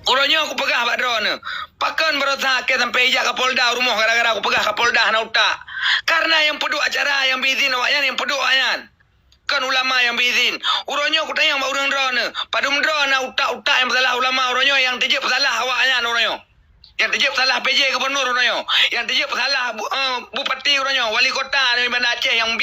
Uronyo aku pegah Pak Drone. Pakan berotak ke sampai ijak ke Polda rumah gara-gara aku pegah ke Polda na utak. Karena yang peduk acara yang berizin awaknya yang peduk awaknya. Kan ulama yang berizin. Uronyo aku tanya Mbak Urang Drone. Padum Drone na utak-utak yang bersalah ulama uronyo yang tejep salah awaknya uronyo. Yang tejep salah PJ Gubernur uronyo. Yang tejep salah Bupati uronyo, Wali Kota dari Banda Aceh yang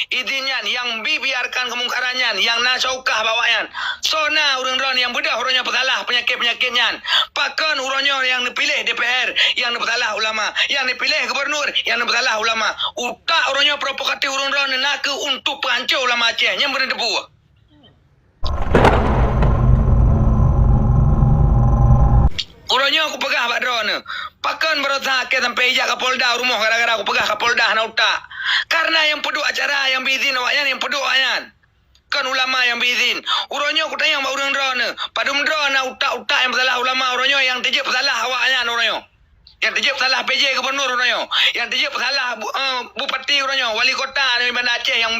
izinnya, yang biarkan kemungkarannya, yang nasaukah bawaan. Sona urang Drone yang bedah uronyo pesalah penyakit-penyakitnya. Pakan uronyo yang dipilih DPR, yang bersalah ulama, yang dipilih Gubernur, yang bersalah ulama. Utak uronyo provokatif urang Drone nak untuk perancau ulama Aceh yang berdebu. Uronyo aku pegah Pak Drone. Pakan berotak ke sampai ijak ke Polda rumah gara-gara aku pegah ke Polda na utak. Karena yang peduk acara yang berizin awaknya yang peduk awaknya. Kan ulama yang berizin. Uronyo aku tanya Mbak Urang Drone. Padum Drone na utak-utak yang bersalah ulama uronyo yang tejep salah awaknya uronyo. Yang tejep salah PJ Gubernur uronyo, yang tejep salah Bupati uronyo, Wali Kota dari Banda Aceh yang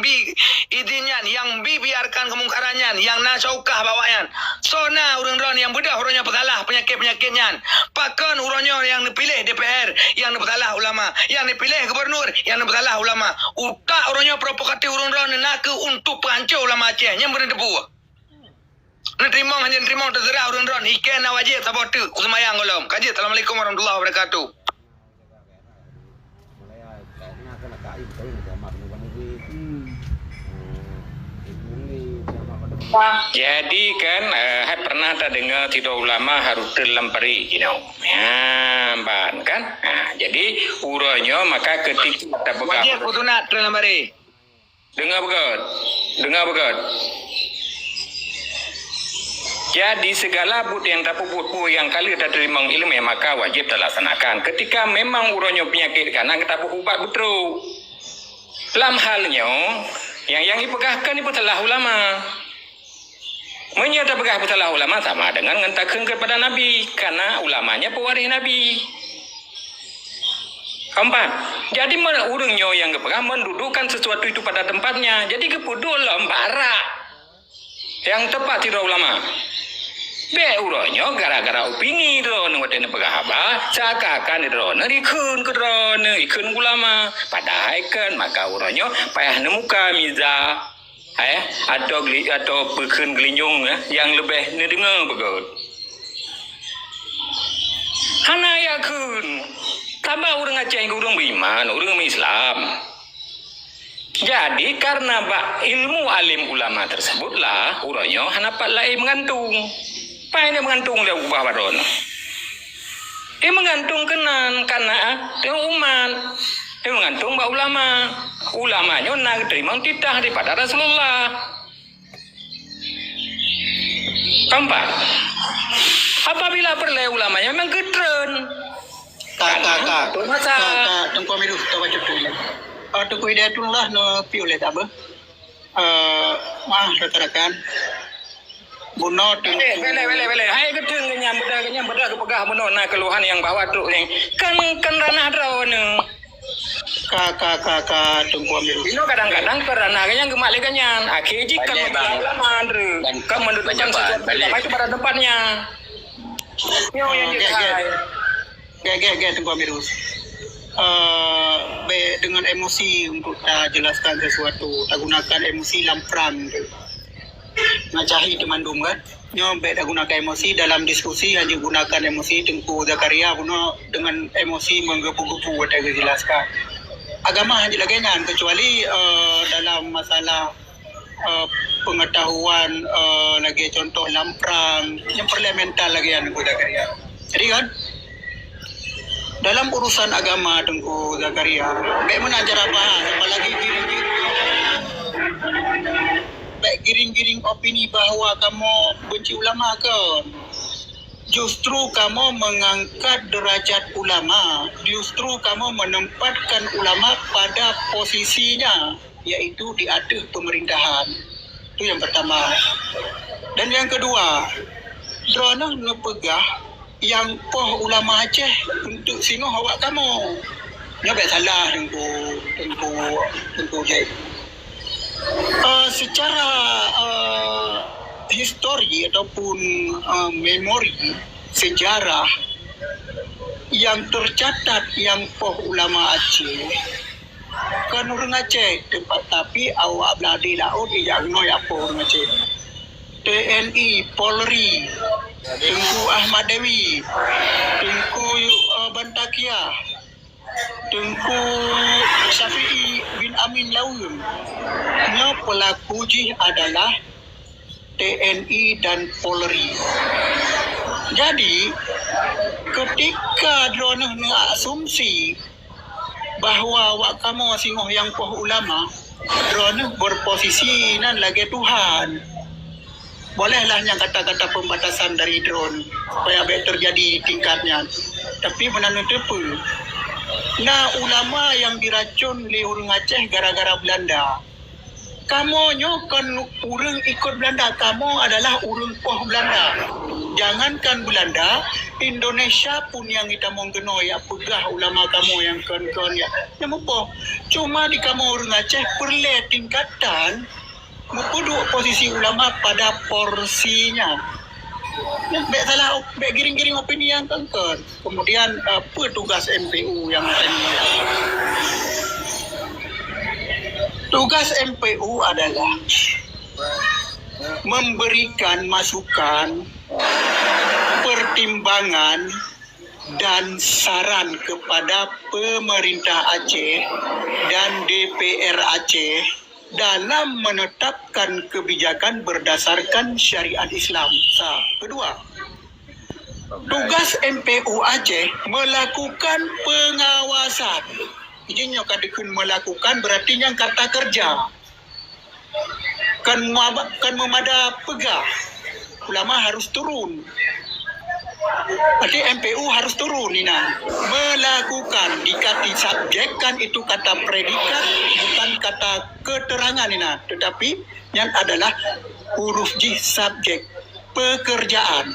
izinnya, yang biarkan kemungkarannya, yang nasaukah bawaan. Sona urang Drone yang bedah uronyo pesalah penyakit-penyakitnya. Pakan uronyo yang dipilih DPR, yang bersalah ulama, yang dipilih Gubernur, yang bersalah ulama. Utak uronyo provokatif urang Drone nak untuk perancau ulama Aceh yang berdebu. Nerima hanya nerima terserah urang Drone. Ikan na wajib sabotu semayang golom. Kaji. Assalamualaikum warahmatullahi wabarakatuh. Jadi kan pernah tak dengar tidak ulama harus terlempari, you know. Ya, ban kan? Nah, jadi uronyo maka ketika kita pegang Wajib putunat terlempari. dengar begot. Jadi segala bud yang tak puput yang kali kita terima ilmu maka wajib terlaksanakan. Ketika memang uronyo penyakit karena kita ubat betul. Dalam halnya yang dipegahkan itu telah ulama. Menyata pegah telah ulama sama dengan ngentakkan kepada Nabi karena ulamanya pewaris Nabi. Keempat, jadi urungnya yang kepegah mendudukkan sesuatu itu pada tempatnya. Jadi kepudul lembara yang tepat tidak ulama. Be uronyo gara-gara opini drone ngoten pegah apa seakan-akan drone ikun ke drone ikun ulama padahal kan maka uronyo payah nemuka miza atau pekun gelinyung yang lebih nedengar begot hana yakun tambah urang Aceh urang beriman urang Islam. Jadi karena ilmu alim ulama tersebutlah uronyo hanapat lain mengantung. Apa ini mengantung dia ubah baron? Dia mengantung kenan karena dia umat. Dia mengantung bah ulama. Ulamanya nak terima titah daripada Rasulullah. Keempat, apabila perlu ulamanya memang getren. Kakak, tunggu milu, tahu baca tu. Tunggu dia tu lah no piulet apa? Mah rekan-rekan. Buno tu. Bele. Hai geteng kenyam beda kepegah buno na keluhan yang bawa tu yang kan ranah drone. Kakak tunggu milu. Ino kadang-kadang kerana yang gemak leganyan. Akhir jika lama andre. Kan menurut macam sesuatu itu pada tempatnya. Yo yang tunggu milu. Dengan emosi untuk tak jelaskan sesuatu, tak gunakan emosi lamprang. Ngacahi demandum kan? Nyombe tak gunakan emosi dalam diskusi hanya gunakan emosi Tengku Zakaria puno dengan emosi menggebu-gebu tak jelaskan. Agama hanya lagi kecuali dalam masalah pengetahuan lagi contoh lamprang yang parlemental lagi yang Tengku Zakaria. Jadi kan dalam urusan agama Tengku Zakaria, bagaimana cara bahas apalagi giring-giring opini bahawa kamu benci ulama ke? Justru kamu mengangkat derajat ulama, justru kamu menempatkan ulama pada posisinya, yaitu di atas pemerintahan. Itu yang pertama. Dan yang kedua, drone ngepegah yang poh ulama Aceh untuk singoh awak kamu. Nyobek salah Tengku Jai. Secara histori ataupun memori sejarah yang tercatat yang poh ulama Aceh kan orang Aceh tempat tapi awak beladi laut di jangno ya poh orang Aceh. TNI, Polri, Tengku Ahmad Dewi, Tengku Bantakia, Tengku Syafi'i bin Amin Laum. Nya pelaku ji adalah TNI dan Polri. Jadi ketika drone asumsi bahawa wak kamu singoh yang poh ulama, drone berposisi nan lagi Tuhan. Bolehlah yang kata-kata pembatasan dari drone supaya baik terjadi tingkatnya. Tapi menanam tepu. Nah, ulama yang diracun oleh orang Aceh gara-gara Belanda. Kamu kan urang ikut Belanda. Kamu adalah urang poh Belanda. Jangankan Belanda, Indonesia pun yang kita mau kena ya pegah ulama kamu yang kon ya. Yang apa? Cuma di kamu orang Aceh perlu tingkatan mempuduk posisi ulama pada porsinya. Baik salah, baik giring-giring opini yang kengkar. Kemudian apa tugas MPU yang ini? Tugas MPU adalah memberikan masukan, pertimbangan dan saran kepada pemerintah Aceh dan DPR Aceh dalam menetapkan kebijakan berdasarkan syariat Islam. Kedua, tugas MPU Aceh melakukan pengawasan. Ini yang katakan melakukan berarti yang kata kerja. Kan memada pegah. Ulama harus turun. Berarti MPU harus turun Nina. Melakukan dikati subjekkan itu kata predikat bukan kata keterangan Nina, tetapi yang adalah huruf J subjek pekerjaan.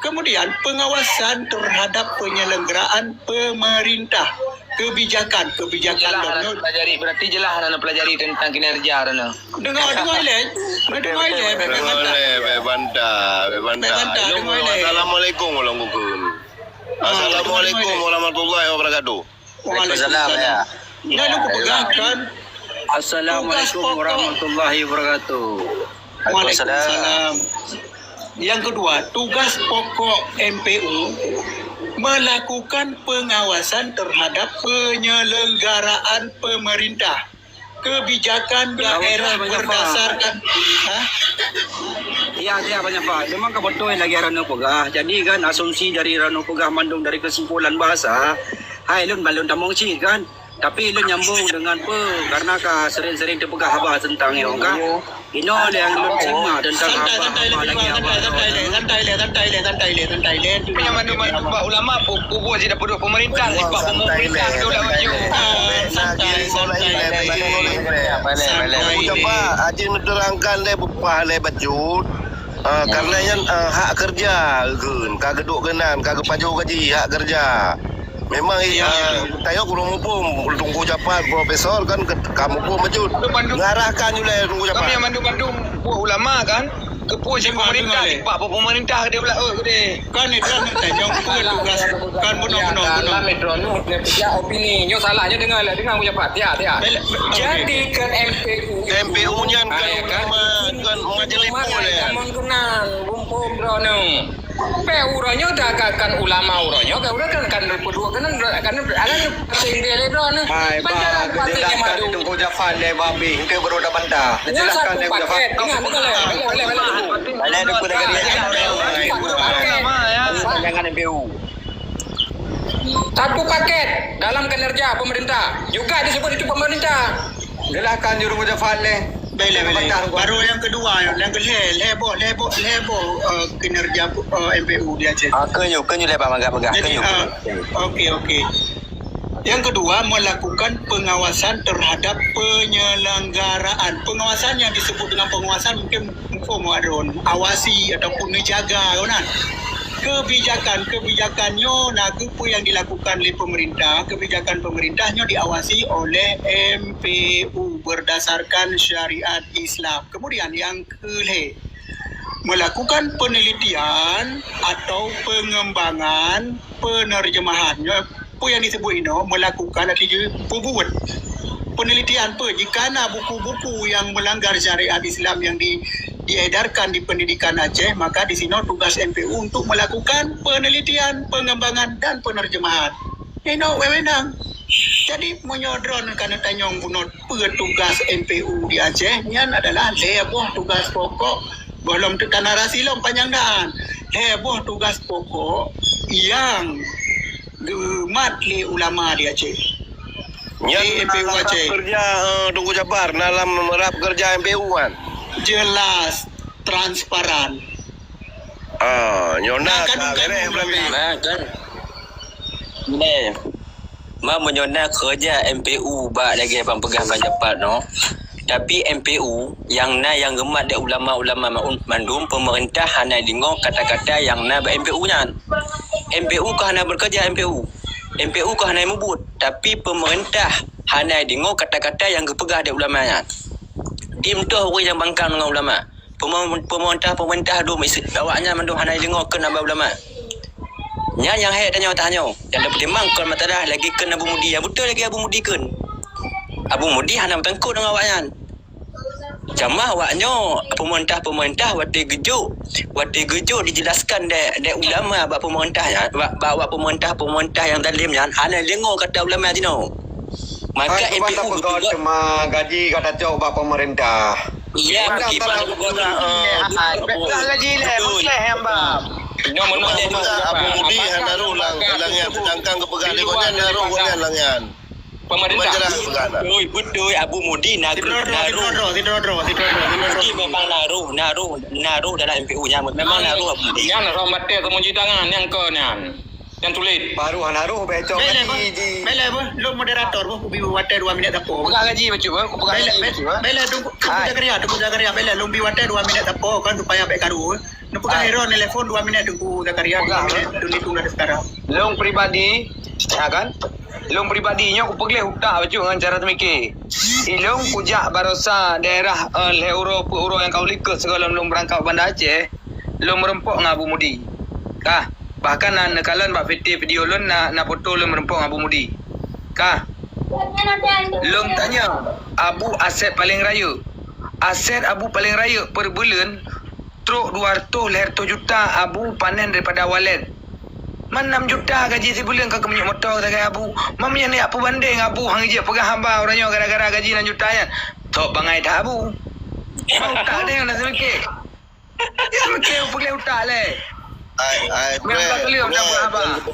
Kemudian pengawasan terhadap penyelenggaraan pemerintah kebijakan Jelah pelajari, berarti jelah anak pelajari tentang kinerja Rana. Dengar le. Bebantah. Assalamualaikum warahmatullahi wabarakatuh. Waalaikumsalam ya. Nah, lu pegangkan. Assalamualaikum warahmatullahi wabarakatuh. Waalaikumsalam. Yang kedua, tugas pokok MPU melakukan pengawasan terhadap penyelenggaraan pemerintah kebijakan daerah berdasarkan Iya banyak Pak. Memang kebetulan lagi Rano Pegah. Jadi kan asumsi dari Rano Pegah mandung dari kesimpulan bahasa. Hai lun balun tamong si kan. Tapi lun nyambung dengan karena sering-sering terpegah bahas tentang yang kan. Ino yang lun simak tentang santai le. Punya mandu-mandu Pak ulama bubuh je dah peduk pemerintah sebab pemerintah tu dah maju. Coba Aceh menerangkan le bepah le bacut. Karena yang hak kerja kan, kagak duk kenan, kagak paju gaji hak kerja. Memang tayo kurang mumpung tunggu japat profesor kan kamu pun maju ngarahkan juga tunggu japat. Kami yang mandu-mandu buah ulama kan. Kepuh je pemerintah, sebab pemerintah dia pula gede. Kan itu yang tugas kan benar. Metro nu dia opini. Nyo salahnya dengar punya Pak. Jadi kan MPU nya kan majelis boleh. Kamu kenal bumpum drono. Pe uronyo dah kan ulama uronyo kan berdua kan ada sing dia drono. Hai Pak, jelaskan itu kau Jafar le babi ke beroda bantah. Jelaskan le Jafar. Ada duk negara jangan MPU. Satu paket dalam kinerja pemerintah juga disebut itu pemerintah. Jelaskan juru Jafar le. Baru yang kedua, yang lebo kinerja MPU di Aceh. Kenyu le Pak megah. Jadi, okey. Yang kedua, melakukan pengawasan terhadap penyelenggaraan. Pengawasan yang disebut dengan pengawasan mungkin adron, awasi ataupun menjaga, kan? Kebijakannya apa yang dilakukan oleh pemerintah, kebijakan pemerintahnya diawasi oleh MPU berdasarkan syariat Islam. Kemudian yang kelima, melakukan penelitian atau pengembangan penerjemahannya. Apa yang disebut ini melakukan artinya membuat penelitian jika ada buku-buku yang melanggar syariat Islam yang diedarkan di pendidikan Aceh, maka di sini tugas MPU untuk melakukan penelitian, pengembangan dan penerjemahan. Ini wewenang. Jadi menyodron karena tanyong bunot petugas MPU di Aceh yang adalah heboh tugas pokok belum tekan narasi lom panjang daan. Heboh tugas pokok yang gemat le ulama di Aceh. Yang MPU Aceh kerja Tunggu Jabar dalam merap kerja MPU kan. jelas, transparan. Nyona Nah, kan berarti. Nah kan. Ni. Menyona kerja MPU bak lagi abang pegang cepat no. Tapi MPU yang gemat dia ulama-ulama mandum pemerintah hanya dengar kata-kata yang MPU nya. MPU kah hanya bekerja MPU. MPU kah hanya membut, tapi pemerintah hanya dengar kata-kata yang kepegah dia ulama nya. Tim tu orang yang bangkang dengan ulama. Pemerintah dulu mesti awaknya mandum hanya dengar ke nama ulama. Yang hai tanya yang dapat dimangkon matadah lagi kena Abu Mudi. Ya betul lagi Abu Mudi kan. Abu Mudi hanya bertengkut dengan awaknya. Jamah awaknya pemerintah wati gejuk dijelaskan dek ulama bak pemerintahnya bawa pemerintah yang zalimnya hanya dengar kata ulama tino. Maka MPU betul cuma gaji kata cok bak pemerintah. Iya, bagi gaji le, boleh hamba. Abu Abu Mudi naruh langian sedangkan kepegang dekonya naruh golan langian. Pemerintah. Pemerintah. Betul Abu Mudi naruh. Mudi memang naruh dalam MPU-nya. Memang naruh Abu Mudi. Yang rahmat dia kemunci tangan yang ke yang tulis. Baru naruh becok gaji di. Bela apa? Lo moderator apa? Kubi water 2 minit tapo. Pegang gaji macam apa? Aku pegang gaji. Bela tunggu Zakaria. Bela lumbi water 2 minit tapo kan supaya baik karu. Nu pegang hero telefon 2 minit tunggu Zakaria 2 minit dulu tunggu dari sekarang. Long pribadi, ya kan? Long pribadinya aku pergi hutak baju dengan cara temikir. Ilong kujak barosa daerah Euro yang kau likas segala long berangkap Bandar Aceh, long merempok dengan Abu Mudi. Kah? Bahkan nak kalan bak video lon nak foto long merempok dengan Abu Mudi. Kah? Long tanya Abu aset paling raya. Aset Abu paling raya per bulan truk 200 juta Abu panen daripada awalan. 6 juta gaji sebulan kau kemenyuk motor dengan Abu. Mamanya ni apa banding Abu hang je pegang hamba orangnya gara-gara gaji 6 juta nya. Tok bangai dah Abu. Mau tak ada yang nak semikir. Ya semikir pergi utak le. Memang beli orang buat apa?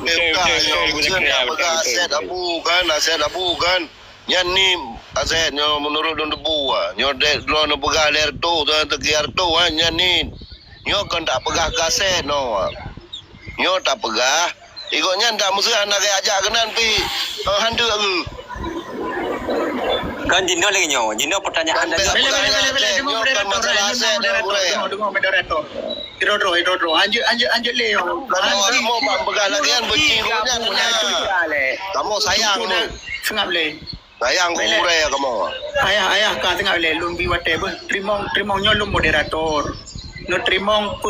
Aset Abu kan. Yang ni asetnya menurut don debu nyodek lo no pegah ler tu tegiar tu nya ni. Nyo kan tak pegah kaset no. Nyo tak pegah. Ikutnya tak mesti anak ajak kenan pi hantu aku. Kan Jino lagi Jino pertanyaan tadi. Dengar moderator. Hidro. Anjir le. Kalau mau pegah lagi kan bercirunya kamu sayang ni. Sengap le. Sayang kurai kamu. Ayah ka tengah le lumbi whatever. Trimong nyolum moderator. No trimong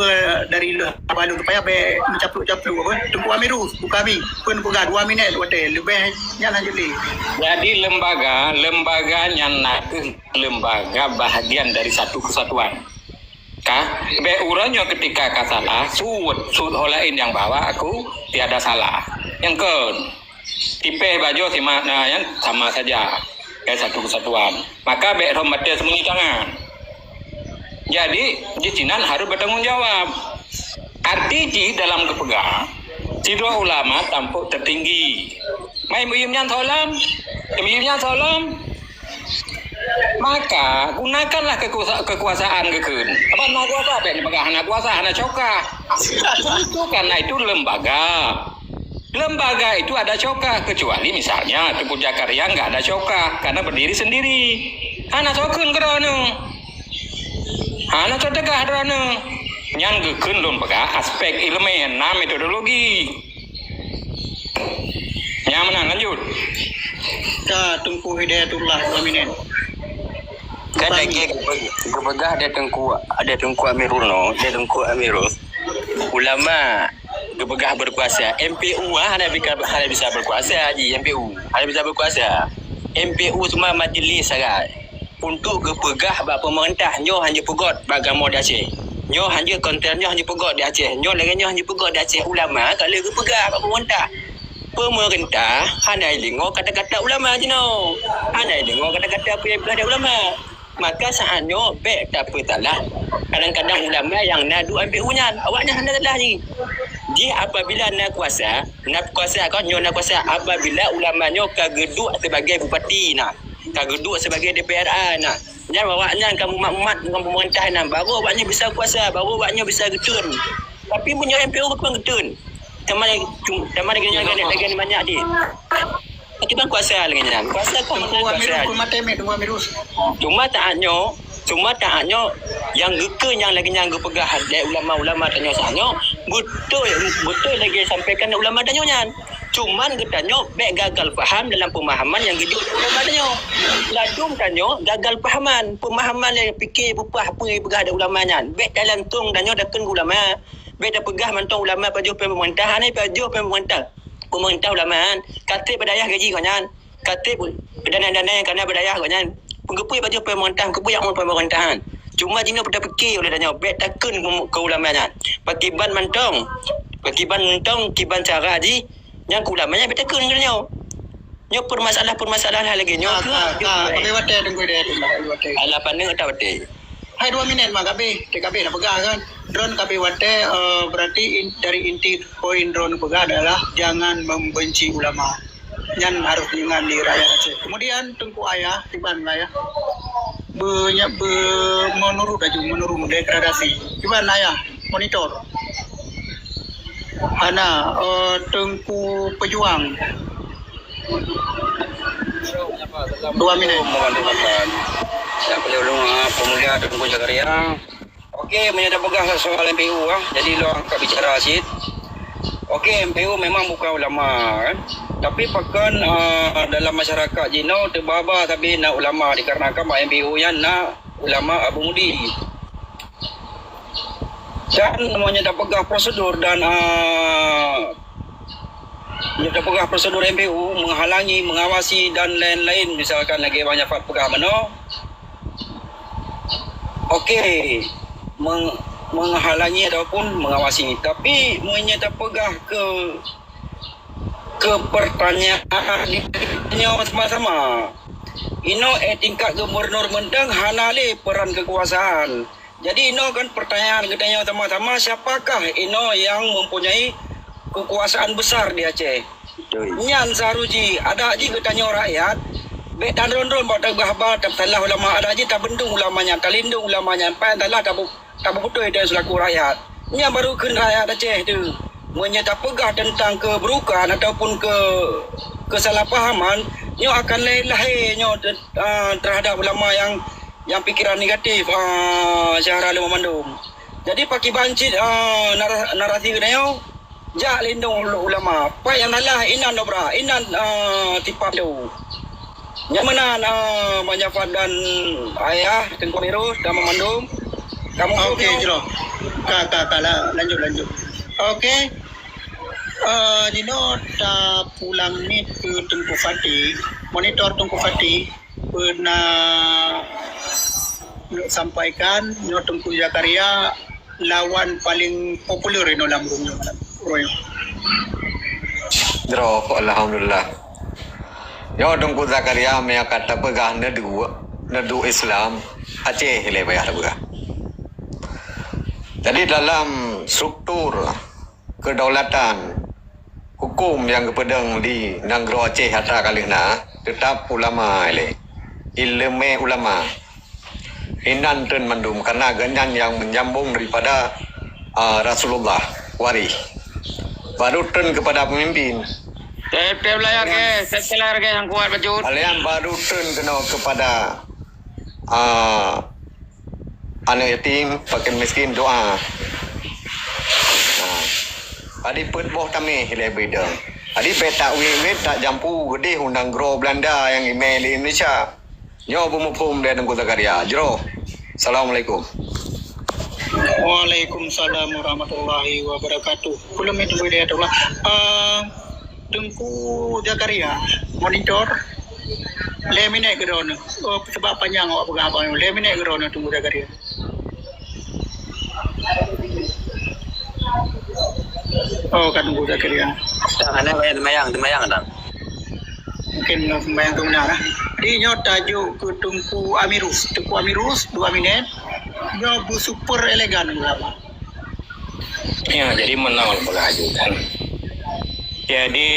dari balu supaya be mencapluk-capluk apa. Tunggu Amiru kami pun pegang 2 minit hotel lebih nyala jeli. Jadi lembaga yang nak lembaga bahagian dari satu kesatuan. Kah? Be urangnya ketika ka salah, sud olain yang bawa aku tiada salah. Yang ke tipe baju yang sama saja. Kayak satu kesatuan. Maka be hormatnya sembunyi tangan. Jadi, di Cina harus bertanggung jawab. Arti dalam kepegang, Cidro ulama tampuk tertinggi. Mai muyumnya salam. Maka gunakanlah kekuasaan kekun. Apa nak kuasa? Apa yang pegang anak kuasa, anak coka. Itu karena itu lembaga. Lembaga itu ada coka, kecuali misalnya Tengku Zakaria nggak ada coka karena berdiri sendiri. Anak cokun kerana. Anak cocokah kerana. Yang gekun lembaga aspek elemen, metodologi. Yang mana lanjut? Ka Tungku Hidayatullah 2 minit. Kan lagi kepegah ada tengku Amirul no, ada tengku Amirul. Ulama kepegah berkuasa. MPU hanya bisa berkuasa haji MPU. Hanya bisa berkuasa. MPU cuma majlis saja. Untuk kepegah bak pemerintah nyo hanya pegot bagamo di Aceh. Nyo hanya kontennya hanya pegot di Aceh. Nyo lagi nyo hanya pegot di Aceh. Ulama kalau kepegah bak pemerintah. Pemerintah hanya dengar kata-kata ulama je no. Hanya dengar kata-kata apa yang berada ulama. Maka saatnya baik tak apa taklah. Kadang-kadang ulama yang nadu MPU-nya. Awaknya hendak taklah ni. Jadi apabila nak kuasa kau nyo nak kuasa apabila ulamanya kageduk sebagai bupati nak. Kageduk sebagai DPRA nak. Jangan awaknya kamu mat dengan pemerintah nak. Baru awaknya bisa kuasa, baru awaknya bisa getun. Tapi punya MPU bukan getun. Teman lagi banyak dia. Kita kuasa lagi ni. Kuasa kau kuasa. Cuma tak hanya yang geke yang lagi yang pegah dari ulama-ulama tanya sanyo betul lagi sampaikan ulama tanya nyan. Cuman katanya baik gagal faham dalam pemahaman yang geduk ulama tanya. Ladum tanya gagal pemahaman yang fikir apa yang pegah dari ulama nyan. Baik dalam tung tanya dakun ulama. Baik dah pegah mantong ulama pajuh pemerintah ni pajuh pemerintah ulama kata berdayah gaji kau nyan. Kata dana-dana yang kena berdayah kau nyan. Penggepui baju pemerintahan, kepui yang pemerintahan. Cuma jina pada fikir oleh tanya, baik takun ke ulamanya. Pakiban mantong, kiban cara di, yang ke ulamanya baik takun ke nyo. Nyo permasalahan lagi nyo. Kami wate tunggu dia tu. Alah pandang atau wate. Hai 2 minit mak kabe, TKB nak pegang kan. Drone kabe wate berarti dari inti poin drone pegang adalah jangan membenci ulama. Yang harus dengan di rakyat Aceh. Kemudian Tengku Ayah, Tiban Ayah, menurut degradasi. Tiban Ayah, monitor. Hana, Tengku Pejuang. 2 minit. Saya boleh ulung pemulia Tengku Jagaria. Okey, menyadap pegang soal MPU Jadi lo angkat bicara asid. Okey, MPU memang bukan ulama kan. Tapi pakan dalam masyarakat Jino terbaba tapi nak ulama dikarenakan MPU yang nak ulama Abu Mudi. Dan namanya dah pegang prosedur dan dah pegang prosedur MPU menghalangi, mengawasi dan lain-lain misalkan lagi banyak pegang mana. Okey, menghalangi ataupun mengawasi. Tapi menyata pegang ke pertanyaan sama-sama. Ino tingkat gubernur Mendang hanale peran kekuasaan. Jadi ino kan pertanyaan katanya sama-sama siapakah ino yang mempunyai kekuasaan besar di Aceh. Nyan saruji ada aji katanya rakyat. Bek dan rondron buat gahabat talah ulama ada aji tak bendung ulamanya, tak lindung ulamanya. Pan talah tak betul dia selaku rakyat. Nya baru ke rakyat Aceh tu. Menyata pegah tentang keburukan ataupun kesalahpahaman nyo akan lahir nyo terhadap ulama yang pikiran negatif Syahrul Memandum. Jadi pakai bancit narasi nyo jak lindung ulama. Pak yang nalah inan dobra, inan tipap tu. Yang mana Manjafat dan Ayah Tengku Amirul dan Memandum. Kamu okey jero. Kala lanjut. Okey. Dino tak pulang ni ke Tengku Fatih, monitor Tengku Fatih pernah sampaikan Nyo Tengku Zakaria lawan paling popular ino dalam Royo. Jero, alhamdulillah. Yo Tengku Zakaria me kata pegah nedu Islam Aceh le bayar pegah. Jadi dalam struktur kedaulatan hukum yang kepedang di Negeri Aceh Hata Kalihna tetap ulama ilmu ulama inan dan mandum karena ganyan yang menyambung daripada Rasulullah wari baru turun kepada pemimpin setelah yang kuat baju kalian baru turun kena kepada anak yatim fakir miskin doa. Adi put boh kami hilai beda. Adi petak tak jampu gede undang gro Belanda yang email Indonesia. Nyo pemupum dan Tengku Zakaria. Jero. Assalamualaikum. Waalaikumsalam warahmatullahi wabarakatuh. Belum itu dia tu lah. Tengku Zakaria monitor. Leminate ke drone. Oh, sebab panjang awak pegang apa? Leminate ke drone Tengku Zakaria. Oh, kan Tengku Zakaria. Ana bayang dah. Mungkin bayang tu benar lah. Jadi nyo tajuk ke Tengku Amirus 2 minit. Nyo bu super elegan berapa? Ya, jadi menol pengajukan. Jadi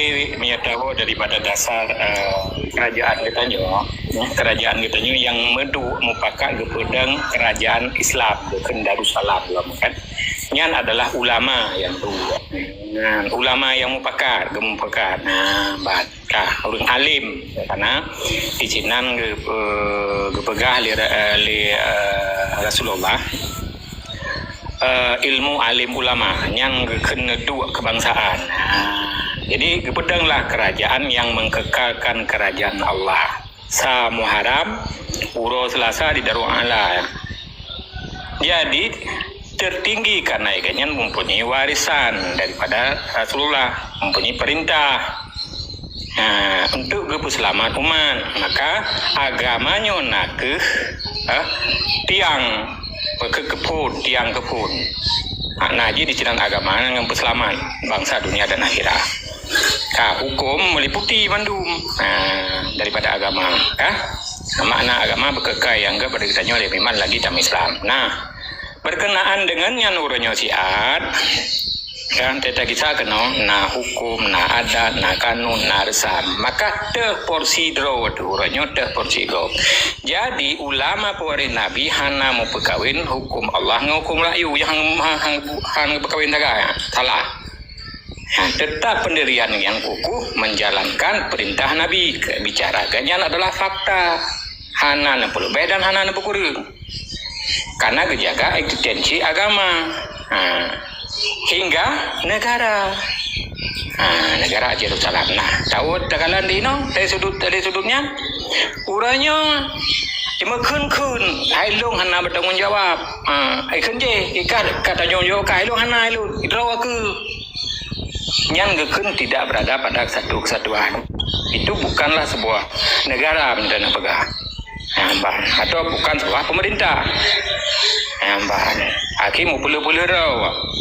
tahu daripada dasar kerajaan kita yang medu mupakat kepada kerajaan Islam bukan Darussalam kan. Yang adalah ulama yang tu. Ulama yang mupakat. Nah, bakah orang alim karena di Cina gepegah li Rasulullah. Ilmu alim ulama yang kena dua kebangsaan. Jadi pedanglah kerajaan yang mengkekalkan kerajaan Allah. Sa Muharram, Uro Selasa di Darul A'la. Jadi tertinggi kenaikannya mempunyai warisan daripada Rasulullah, mempunyai perintah untuk keselamatan umat. Maka agamanya nak tiang kepun. Naji di jalan agama yang berselamat bangsa dunia dan akhirat. Hukum meliputi mandum daripada agama. Makna agama berkekal yang kepada kita oleh iman lagi dalam Islam. Nah, berkenaan dengan yang urutnya siat, kan kita kena na hukum, na adat, na kanun, na resam. Maka porsi draw urutnya porsi draw. Jadi ulama pewari Nabi hana mau perkawin hukum Allah ngukum rayu yang hang perkawin tagaya. Salah. Tetap pendirian yang kukuh menjalankan perintah Nabi. Bicarakannya adalah fakta. Hana na lebih dan hana na kurang. Karena kejaga eksistensi agama hingga negara. Negara Jerusalem. Nah, tahu takalan di no dari sudutnya uranya cuma kun ailung hana bertanggung jawab. Ai kun je ikat kata jawab ailung hana ailung idraw aku. Yang gekun tidak berada pada satu kesatuan. Itu bukanlah sebuah negara benda pegang. Atau bukan sebuah pemerintah. Hakim boleh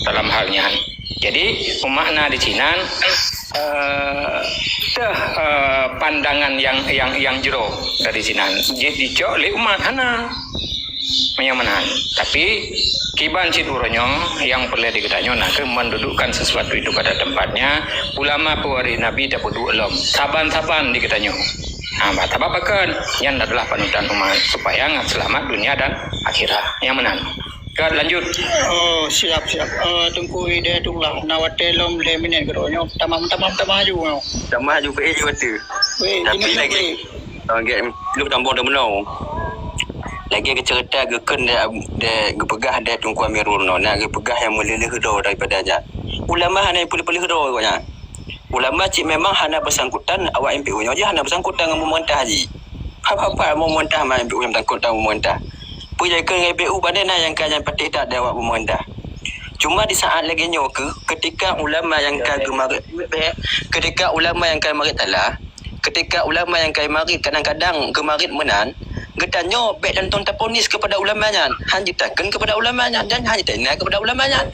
dalam halnya. Jadi pemakna di Cina pandangan yang jero dari Cina. Jadi jauh le umat hana menyamanan. Tapi kiban ciduronyo yang perlu diketahui nak mendudukkan sesuatu itu pada tempatnya. Ulama pewari Nabi dapat dua lom. Saban diketahui. Tak apa-apa yang adalah panutan umat supaya selamat dunia dan akhirat. Yang menang. Lanjut. Oh, siap. Tengku ide tu lah. Nawatelom le minit geronyo. Tamam maju. Tamah juga tu. Tapi lagi lu tambah dah menau. Lagi ke cerita ke dia gepegah dia Tengku Amirul no. Nak gepegah yang meleleh do daripada aja. Ulama hana boleh do katanya. Ulama cik memang hana bersangkutan awak MPU nya aja hana bersangkutan dengan pemerintah haji. Apa pemerintah mai MPU yang bersangkutan pemerintah. Pujakan MPU pada yang kajian patih tak ada awak pemerintah. Cuma di saat lagi nyoke ketika ulama yang kagemarit talah, ketika ulama yang kagemarit kadang-kadang gemarit menan, getanyo bet dan taponis kepada ulamanya, hanjitakan kepada ulamanya dan hanjitanya kepada ulamanya.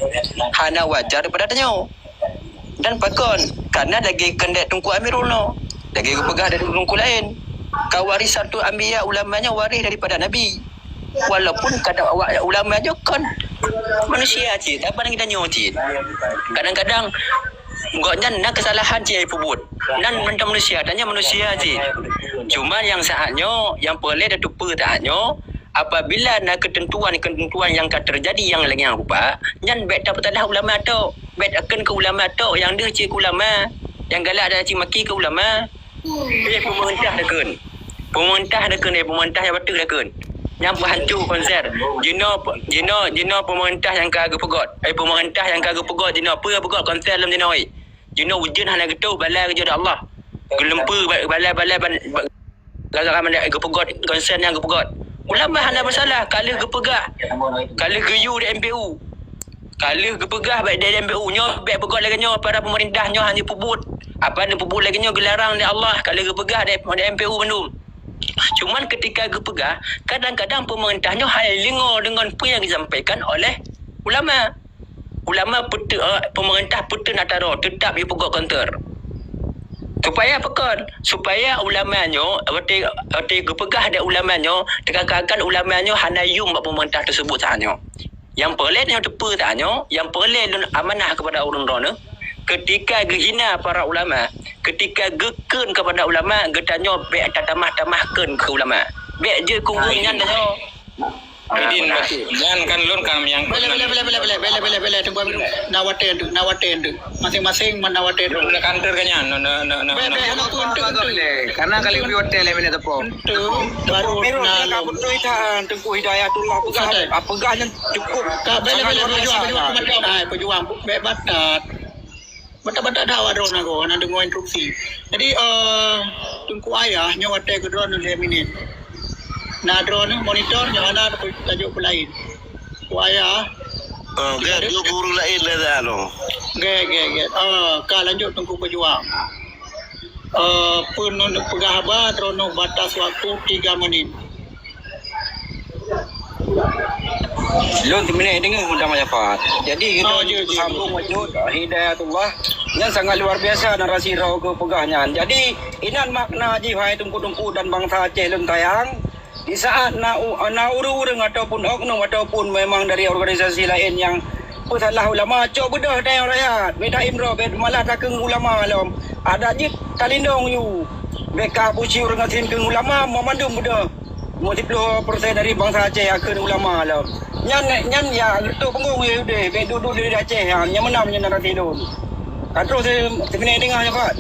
Hana wajar daripada tanyo. Dan pakon karena lagi kendak Tengku Amirul no. Lagi kepegah dari tengku lain. Kawarisan tu ambiya ulamanya waris daripada Nabi. Walaupun kadang awak ulama je kan manusia cik. Apa yang kita nyocit. Kadang-kadang goknya nak kesalahan cik pubut. Dan mentang manusia tanya manusia cik. Cuma yang saatnya yang boleh dah tupa tahannya apabila nak ketentuan yang akan terjadi yang lagi yang rupa yang bet tak petalah ulama tu bet akan ke ulama tu yang dia cik ulama yang galak ada cik maki ke ulama pemerintah dah kan pemerintah yang betul dah kan yang berhantu konser jino pemerintah yang kagak pegot pemerintah yang kagak pegot jino apa pegot konser dalam jino jino wujud hana gitu balai kerja Allah gelempu balai gara-gara mana gepegot konsen yang gepegot. Ulama hana masalah kalau gepegah. Kalau geyu di MPU. Kalau gepegah baik dari MPU nyo baik pegot lagi nyo para pemerintah nyo hanya pubut. Apa ni pubut lagi nyo gelarang ni Allah kalau gepegah dari MPU Bandung. Cuman ketika gepegah kadang-kadang pemerintah nyo hanya lengo dengan apa yang disampaikan oleh ulama. Ulama pemerintah putih nataro tetap dia pegot counter. Supaya apa kan? Supaya ulamanya, waktu gepegah ada ulamanya, tekan-tekan ulamanya hana yung pemerintah tersebut sahaja. Yang perlu yang tepu sahaja, yang perlu amanah kepada orang-orang ketika gehina para ulama, ketika geken kepada ulama, getanya baik tamah-tamahkan ke ulama. Baik je kungguingan dah. Bidin betul. Jangan kan lon kan yang Bela tunggu ambil nawaten tu. Masing-masing menawaten tu. Belum nak kantor kan yan. Karena kali di hotel yang ini tepo. Tu baru Nak betul kan Tengku Hidayatullah pegahnya cukup. Bela pejuang baik batat dah awak drone aku nak dengar instruksi. Jadi tungku ayah nyawa ke drone 5 minit. Nah drone monitor jangan ada tajuk lain. Ayah Dia guru lain dah lo. Ge. Ka lanjut tunggu pejuang. Pun pegah ba drone batas waktu 3 menit. Lon timene dengan mudah masyarakat. Jadi kita je. sambung wujud Hidayatullah yang sangat luar biasa narasi rau ke pegahnya. Jadi inan makna jihai tungku-tungku dan bangsa Aceh lon tayang di saat na urung ataupun oknum ataupun memang dari organisasi lain yang salah ulama cok bedah tayang rakyat beda imro beda malah takeng ulama alam ada jit talindong you beka puci orang keng ulama memandum bedah 50% dari bangsa Aceh akan ulama alam nyan ya itu penggung ya udah be duduk di Aceh yang menang narasi itu katro sebenarnya dengar ya Pak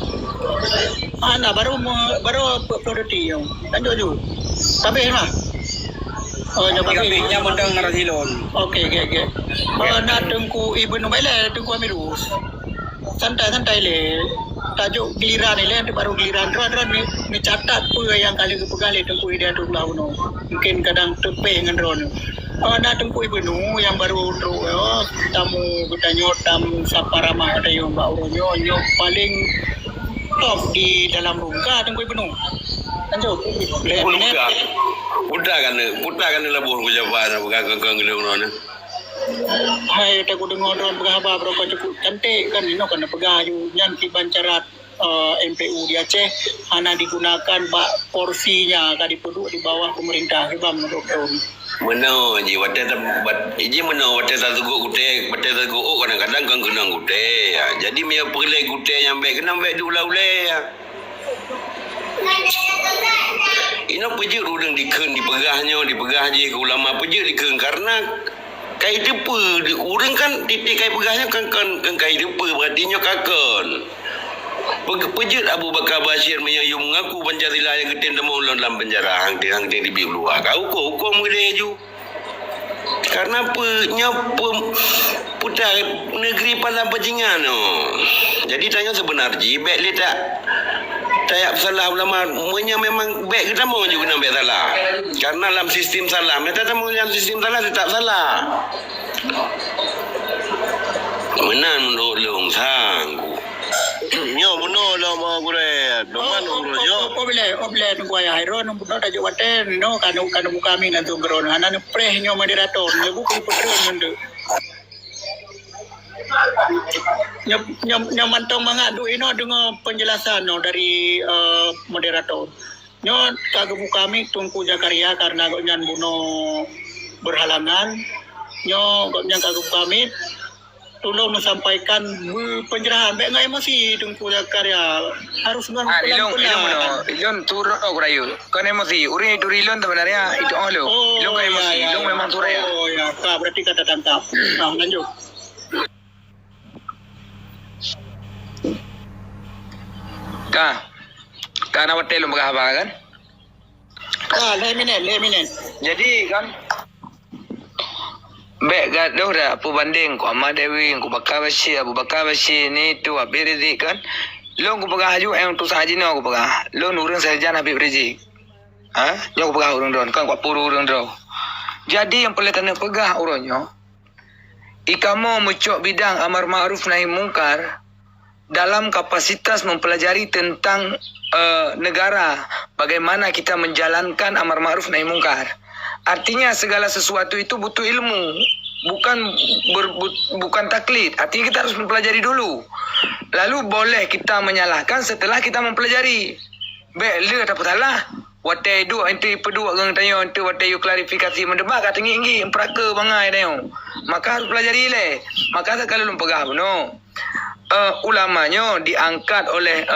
Ana baru produksi yang lanjut ju. Tapi mah. Nya mendang narasi lon. Okey. Nak tengku Ibnu Maila tengku Amirus. Santai le. Tajuk giliran ni le baru giliran drone ni catat apa yang kali kepegali tengku Hidayatullah uno. Mungkin kadang tepe dengan drone. Nak tengku Ibnu yang baru tamu bertanya tamu saparama ada yang Mbak Uronyo paling top di dalam rungka tengku Ibnu. Lanjut. Putar kan labur pejabat bukan kengkeng gedung. Hai tak dengar orang berapa berapa cukup cantik kan ini kan pegah ju nyan ki bancarat MPU di Aceh hanya digunakan porsinya kan dipeduk di bawah pemerintah sebab menurut Meno ji wadah tak gute kadang-kadang kan kena gute ya. Jadi dia perle gute yang baik kena baik diulah-ulah ya. Ino pejut udang dikeun dipegah je ke ulama pejut dikeun karena kai depa urang kan titik kai pegahnya kan kai depa berarti nyo kakon. Pejut Abu Bakar Bashir menyayu mengaku Pancasila yang geden temu dalam penjara hang di luar. Kau hukum gede ju. Karena putar negeri pada bajingan no. Jadi tanya sebenarnya baik le tak salah ulama punya memang baik kita mau juga nampak salah. Karena dalam sistem salah, mereka tak mau yang sistem salah tetap salah. Menan menurut long sang. Nyo muno lo mau gure, doman urujo. Obile tunggu ayah Hairon buno tajuk waten no kanu kami nanti geron hanan preh nyo moderator buku putron nende. Nyom mantong mangadu ino dengan penjelasan no dari moderator. Nyo kagebu kami tungku Jakaria karena gonyan buno berhalangan. Nyo gonyan kagebu kami tolong menyampaikan penjelasan baik ngai masih tungku Jakaria harus dengan ilon turun rayu. Kan emosi urin itu ilon sebenarnya itu lo. Ilon kan emosi, ilon memang turun ya. Oh ya, berarti kata tangkap. Nah, lanjut. Karena hotel lumba kan? Leminen. Jadi kan baik gaduh dah apa banding ku Ahmad Dewi ku Bakar Bashir Abu Bakar Bashir ni tu Habib Rizik kan. Long ku pegah haju yang tu sahaja ni aku pegah. Long urang saja Habib Rizik. Nyo aku pegah urang dron, kan kuat puru urang dron. Jadi yang perlu tanda pegah uronyo, ikamo mencok bidang amar ma'ruf nahi mungkar dalam kapasitas mempelajari tentang negara, bagaimana kita menjalankan amar ma'ruf nahi mungkar. Artinya segala sesuatu itu butuh ilmu, bukan taklid. Artinya kita harus mempelajari dulu. Lalu boleh kita menyalahkan setelah kita mempelajari. Baik, tak salah. Watai du ente pedua gang tanyo ente watai you klarifikasi mendebak kat tinggi empraka bangai tanyo. Maka harus pelajari le. Maka sekali lum pegah beno. Ulamanya diangkat oleh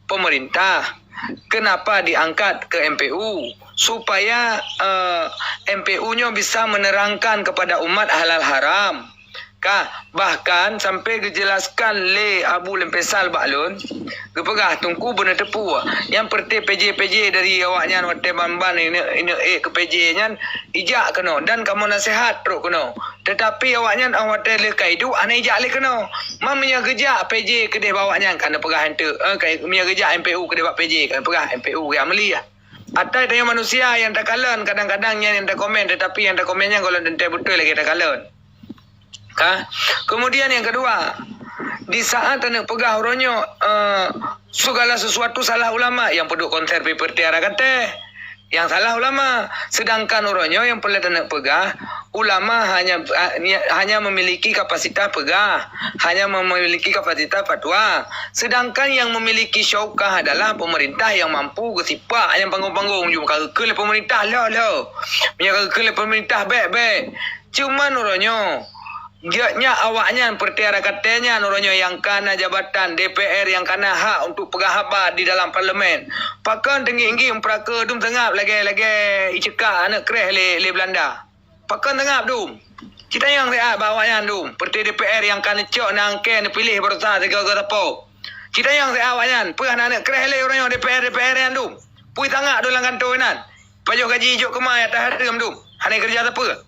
pemerintah. Kenapa diangkat ke MPU? Supaya MPU-nya bisa menerangkan kepada umat halal haram. Bahkan sampai dijelaskan le Abu Lempesal Baklun, kepegah tungku benar tepu. Yang perti PJ dari awaknya wate bamban ini ke PJ nya ijak kena dan kamu nasihat teruk kena. Tetapi awaknya awate le kaidu ane ijak le kena. Mamnya gejak PJ kedeh bawaknya kan pegah hente kai punya gejak MPU kedeh bak PJ kan pegah MPU yang meli ya. Ada tanya manusia yang tak kalan kadang-kadangnya yang tak komen, tetapi yang tak komennya kalau dentai betul lagi tak kalan. Kemudian yang kedua, di saat anda pegah uronyo segala sesuatu salah ulama yang peduk konser paper tiara kata yang salah ulama, sedangkan uronyo yang perlu anda pegah ulama hanya memiliki kapasitas pegah, hanya memiliki kapasitas fatwa, sedangkan yang memiliki syaukah adalah pemerintah yang mampu gesipak yang panggung-panggung jum ke pemerintah lo punya ke pemerintah baik cuman uronyo Giatnya awaknya pertiara katanya nuronyo yang kana jabatan DPR yang kana hak untuk pegah habat di dalam parlimen. Pakan tinggi-tinggi empraka dum tengap lagi icekak anak kreh le Belanda. Pakan tengap dum. Cita yang saya bawanya dum. Perti DPR yang kana cok nangke pilih berta tiga tapo. Cita yang saya awaknya pegah anak kreh le orang DPR yang dum. Pui tangak dolang kantonan. Pajak gaji jok kemai atas haram dum. Hanya kerja apa?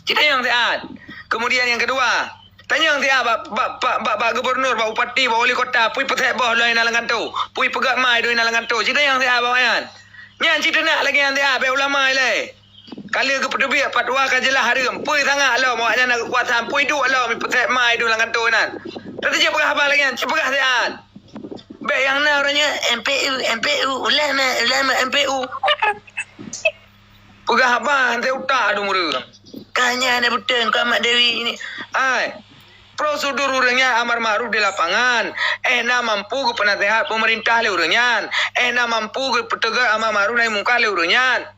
Cita yang saya. Kemudian yang kedua, tanya yang dia Pak Gubernur, Pak Bupati, Pak Wali Kota, pui petek boh lain nalangan tu, pui pegat mai doin nalangan tu. Cita yang dia bawayan. Nyan cita nak lagi yang dia be ulama ile. Kali ke pedebik fatwa kajelah haram, pui sangat lo mawaknya nak kekuasaan, pui duk lo mi petek mai doin nalangan tu nan. Tadi je pegah apa lagi? Pegah dia. Be yang na orangnya MPU, ulama MPU. Pegah apa? Nanti utak dong mereka. Kanya ada betul kau Mak Dewi ini. Prosedur urangnya amar ma'ruf di lapangan. Na mampu ke penasihat pemerintah le urangnya. Na mampu ke petegar amar ma'ruf nahi mungkar le urangnya.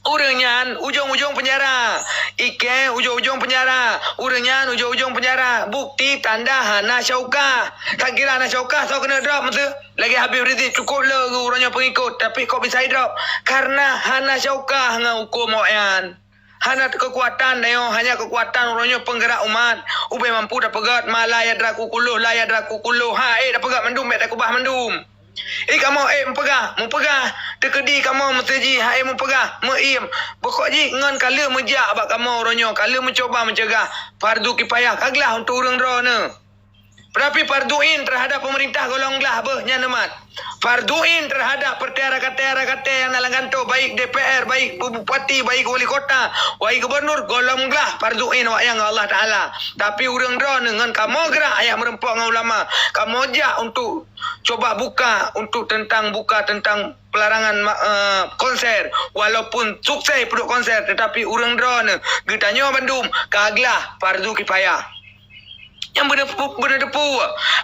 Urangnya ujung-ujung penjara. Ike ujung-ujung penjara. Urangnya ujung-ujung penjara. Bukti tanda hana syaukah. Tak kira hana syaukah so kena drop masa. Lagi habis berhenti cukup le urangnya pengikut. Tapi kau bisa drop. Karena hana syaukah dengan hukum awaknya. Hanya kekuatan dayo, hanya kekuatan orangnya penggerak umat. Ubay mampu dah pegat malaya draku kuluh, laya draku kuluh. Dah pegat mendum, dah kubah mendum. Kamu mempegah. Tekedi kamu mesti mempegah, meim. Pokok ji ngan kala mejak abak kamu orangnya, kala mencoba mencegah fardu kifayah kaglah untuk orang drone. Tapi farduin terhadap pemerintah golonglah behnya nemat. Farduin terhadap pertiara kata yang nalangan tu baik DPR, baik bupati, baik wali kota, baik gubernur golonglah farduin awak yang Allah Taala. Tapi urang drone dengan kamu gerak ayah merempok dengan ulama. Kamu jak untuk coba buka tentang pelarangan konser walaupun sukses produk konser tetapi urang drone getanya bandum kaglah fardu kifayah. Yang benar depu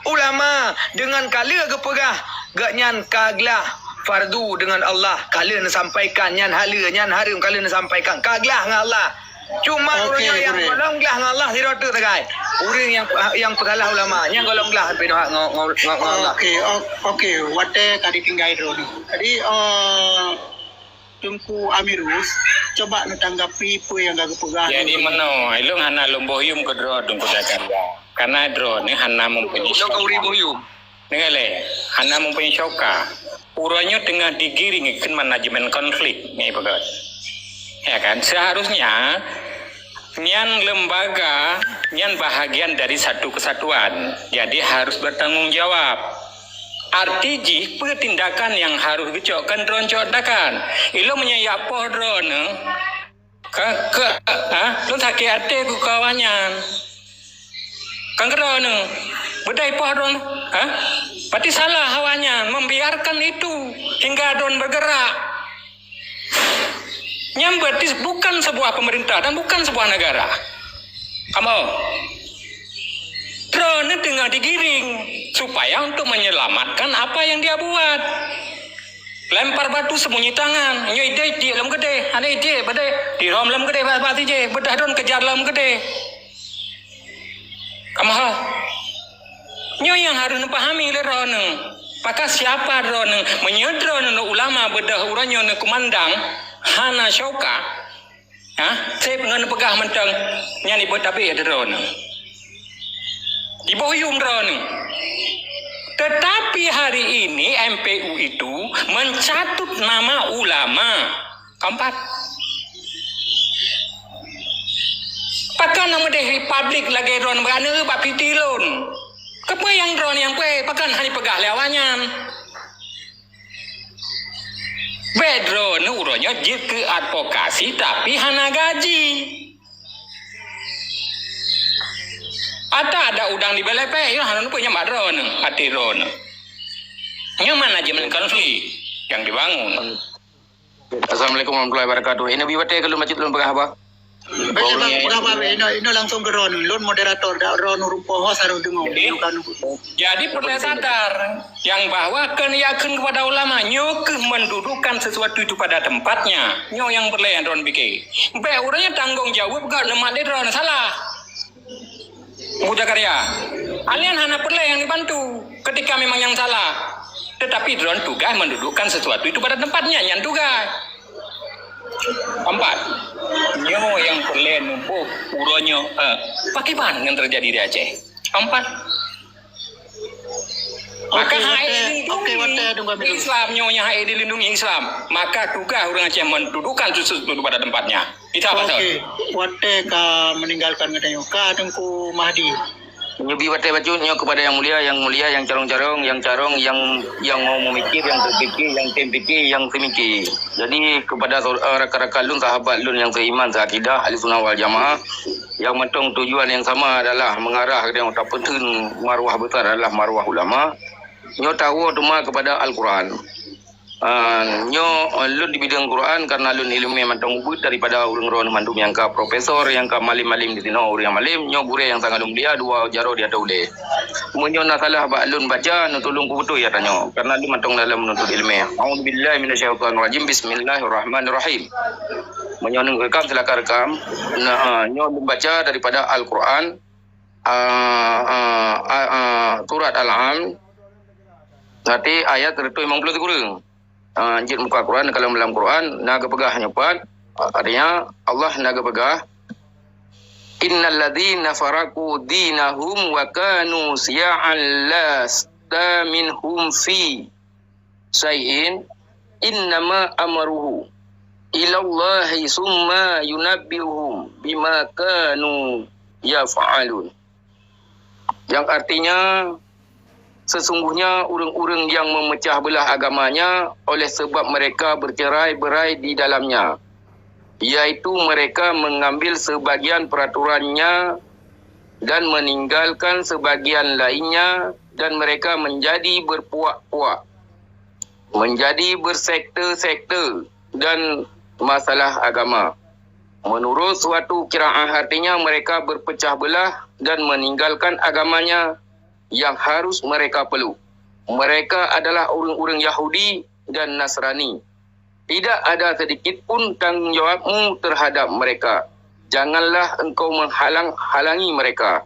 ulama dengan kala ke pegah gak nyan kaglah fardu dengan Allah kala nak sampaikan nyan harum kala nak sampaikan kaglah dengan Allah cuma orang yang golonglah dengan Allah tidak tu tagai orang yang salah ulama yang golonglah sampai dengan Allah. Okey wate kadi tinggai dulu tadi Tunku Amirus coba natanggapi apa yang gak pegah jadi mano ilung hana lomboyum ke dro tungku dakan karena dro ni hana mempunyai boyum Nengale, hana mempunyai syauka. Uranya tengah digiring ke manajemen konflik ni pegat. Ya kan, seharusnya nyan lembaga, nyan bahagian dari satu kesatuan. Jadi harus bertanggung jawab. RTG tindakan yang harus gecokkan roncodakan. Ilo menyayak poh drone lu sakit hati ku kawannya. Kan drone bedai poh drone berarti salah hawanya membiarkan itu hingga drone bergerak. Yang berarti bukan sebuah pemerintah dan bukan sebuah negara. Kamu drone tengah digiring supaya untuk menyelamatkan apa yang dia buat. Lempar batu sembunyi tangan, nyo ide di dalam gede, ane ide badai di rom dalam gede berarti je, bedah drone kejar dalam gede. Kamu nyo yang harus pahami le drone. Maka siapa drone menyedron ulama bedah uranyo ne kumandang hana syauka. Saya pengen pegah mentang nyani buat tapi ada drone. Diboyum drone. Tetapi hari ini MPU itu mencatut nama ulama. Keempat. Pakan nama deh publik lagi drone berana bapi tilun. Kepa yang drone yang pakan hari pegah lewanyan. Drone uronya jit ke advokasi tapi hana gaji. Ada udang di belepe, ya hana punya mak drone, hati drone. Yang manajemen konflik yang dibangun. Assalamualaikum warahmatullahi wabarakatuh. Ini biwate kalau masjid belum pegah apa? Baca bang, ini langsung ke Ron, Lon moderator, dah Ron rupoh sarung dengung. Jadi perlu sadar yang bahwa kan yakin kepada ulama nyo mendudukan sesuatu itu pada tempatnya. Nyo yang perlu yang Ron bikin. Orangnya tanggung jawab gak lemak dia Ron salah. Muda karya. Alian hanya perlu yang dibantu ketika memang yang salah. Tetapi drone tugas mendudukkan sesuatu itu pada tempatnya yang tugas. Empat, nyo yang perlen numpuk uronyo bagaimana yang terjadi di Aceh? Empat. Maka dilindungi Islam, nyonya dilindungi Islam. Maka tugas orang Aceh mendudukan sesuatu pada tempatnya. Itu apa Oke, wate ka meninggalkan katanya ka tengku Mahdi. Nyobi wate baju nyo kepada yang mulia, yang carong-carong, yang mau memikir, yang terpikir, yang tempikir, yang semikir. Jadi kepada rakan-rakan lun, sahabat lun yang seiman, seakidah, ahli sunnah wal jamaah, yang mentong tujuan yang sama adalah mengarah ke yang penting maruah besar adalah maruah ulama. Nyo tahu cuma kepada Al-Quran. Nyo lun di bidang Quran karena lun ilmu mentong ubud daripada urang ron mandum yang ka profesor yang ka malim-malim di sini urang yang malim nyo gure yang sangat dia dua jaro dia taule. Munyo na salah ba lun baca no tolong ku betul ya tanyo karena lun mentong dalam menuntut ilmu. A'udzubillahi minasyaitonir rajim. Bismillahirrahmanirrahim. Munyo nang rekam silakan rekam. Nyo membaca daripada Al-Quran surat Al-Am nanti ayat itu 50 kurang. Anjir muka Quran kalau dalam Quran naga pegah nyepat artinya Allah naga pegah innal ladzina faraku dinahum wa kanu siya'an lasta minhum fi syai'in innama amruhu ila Allahi summa yunabbiuhum bima kanu yaf'alun, yang artinya sesungguhnya orang-orang yang memecah belah agamanya oleh sebab mereka bercerai-berai di dalamnya, yaitu mereka mengambil sebagian peraturannya dan meninggalkan sebagian lainnya, dan mereka menjadi berpuak-puak, menjadi bersekte-sekte dan masalah agama. Menurut suatu kiraah artinya mereka berpecah belah dan meninggalkan agamanya yang harus mereka peluk. Mereka adalah orang-orang Yahudi dan Nasrani. Tidak ada sedikit pun tanggungjawabmu terhadap mereka. Janganlah engkau menghalang-halangi mereka.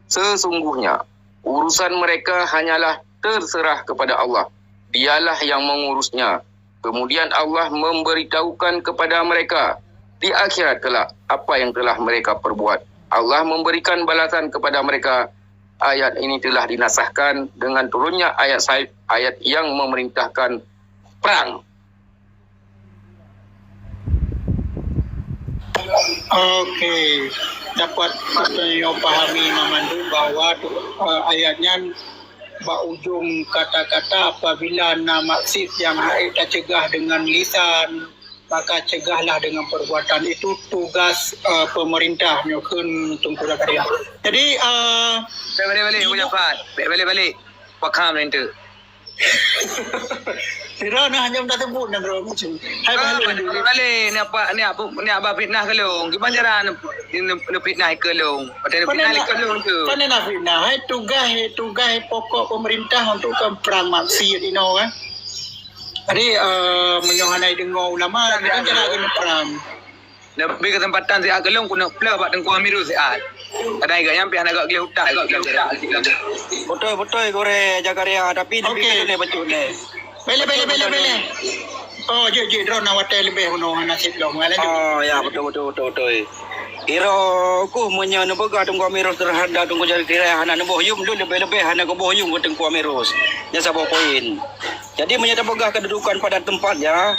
Sesungguhnya urusan mereka hanyalah terserah kepada Allah. Dialah yang mengurusnya. Kemudian Allah memberitahukan kepada mereka di akhirat kelak apa yang telah mereka perbuat. Allah memberikan balasan kepada mereka. Ayat ini telah dinasahkan dengan turunnya ayat yang memerintahkan perang. Okey, dapat saya pahami Mamandu bahwa ayatnya ujung kata-kata apabila maksud yang hai tak cegah dengan lisan, maka cegahlah dengan perbuatan. Itu tugas pemerintah nyokun Tunku Zakaria. Jadi Balik ucapan. Balik. Pakam nanti. Tira na hanya tak sebut nak bro macam. Hai bahalu. Balik ni apa fitnah ke long? Gimana cara ni fitnah ke long? Padahal fitnah ke long tu. Pandai nak fitnah. Hai tugas pokok pemerintah untuk perang maksiat ini kan. Jadi menyohanai dengar ulama dan cara kena perang. Lebih kesempatan si Agelong kuna pula buat Tengku Amirul sihat. Kadang agak nyampe agak gila hutak. Betul gore Zakaria tapi lebih ni betul ni. Bele. Oh, je drone awak lebih penuh nasib long. Oh ya betul. Iro ku menyo nu boga Tengku Amirus terhadap Tengku Zakaria hana nu bohyum lu lebih hana ku bohyum ku Tengku Amirus. Nya sabo poin. Jadi menyata boga kedudukan pada tempatnya.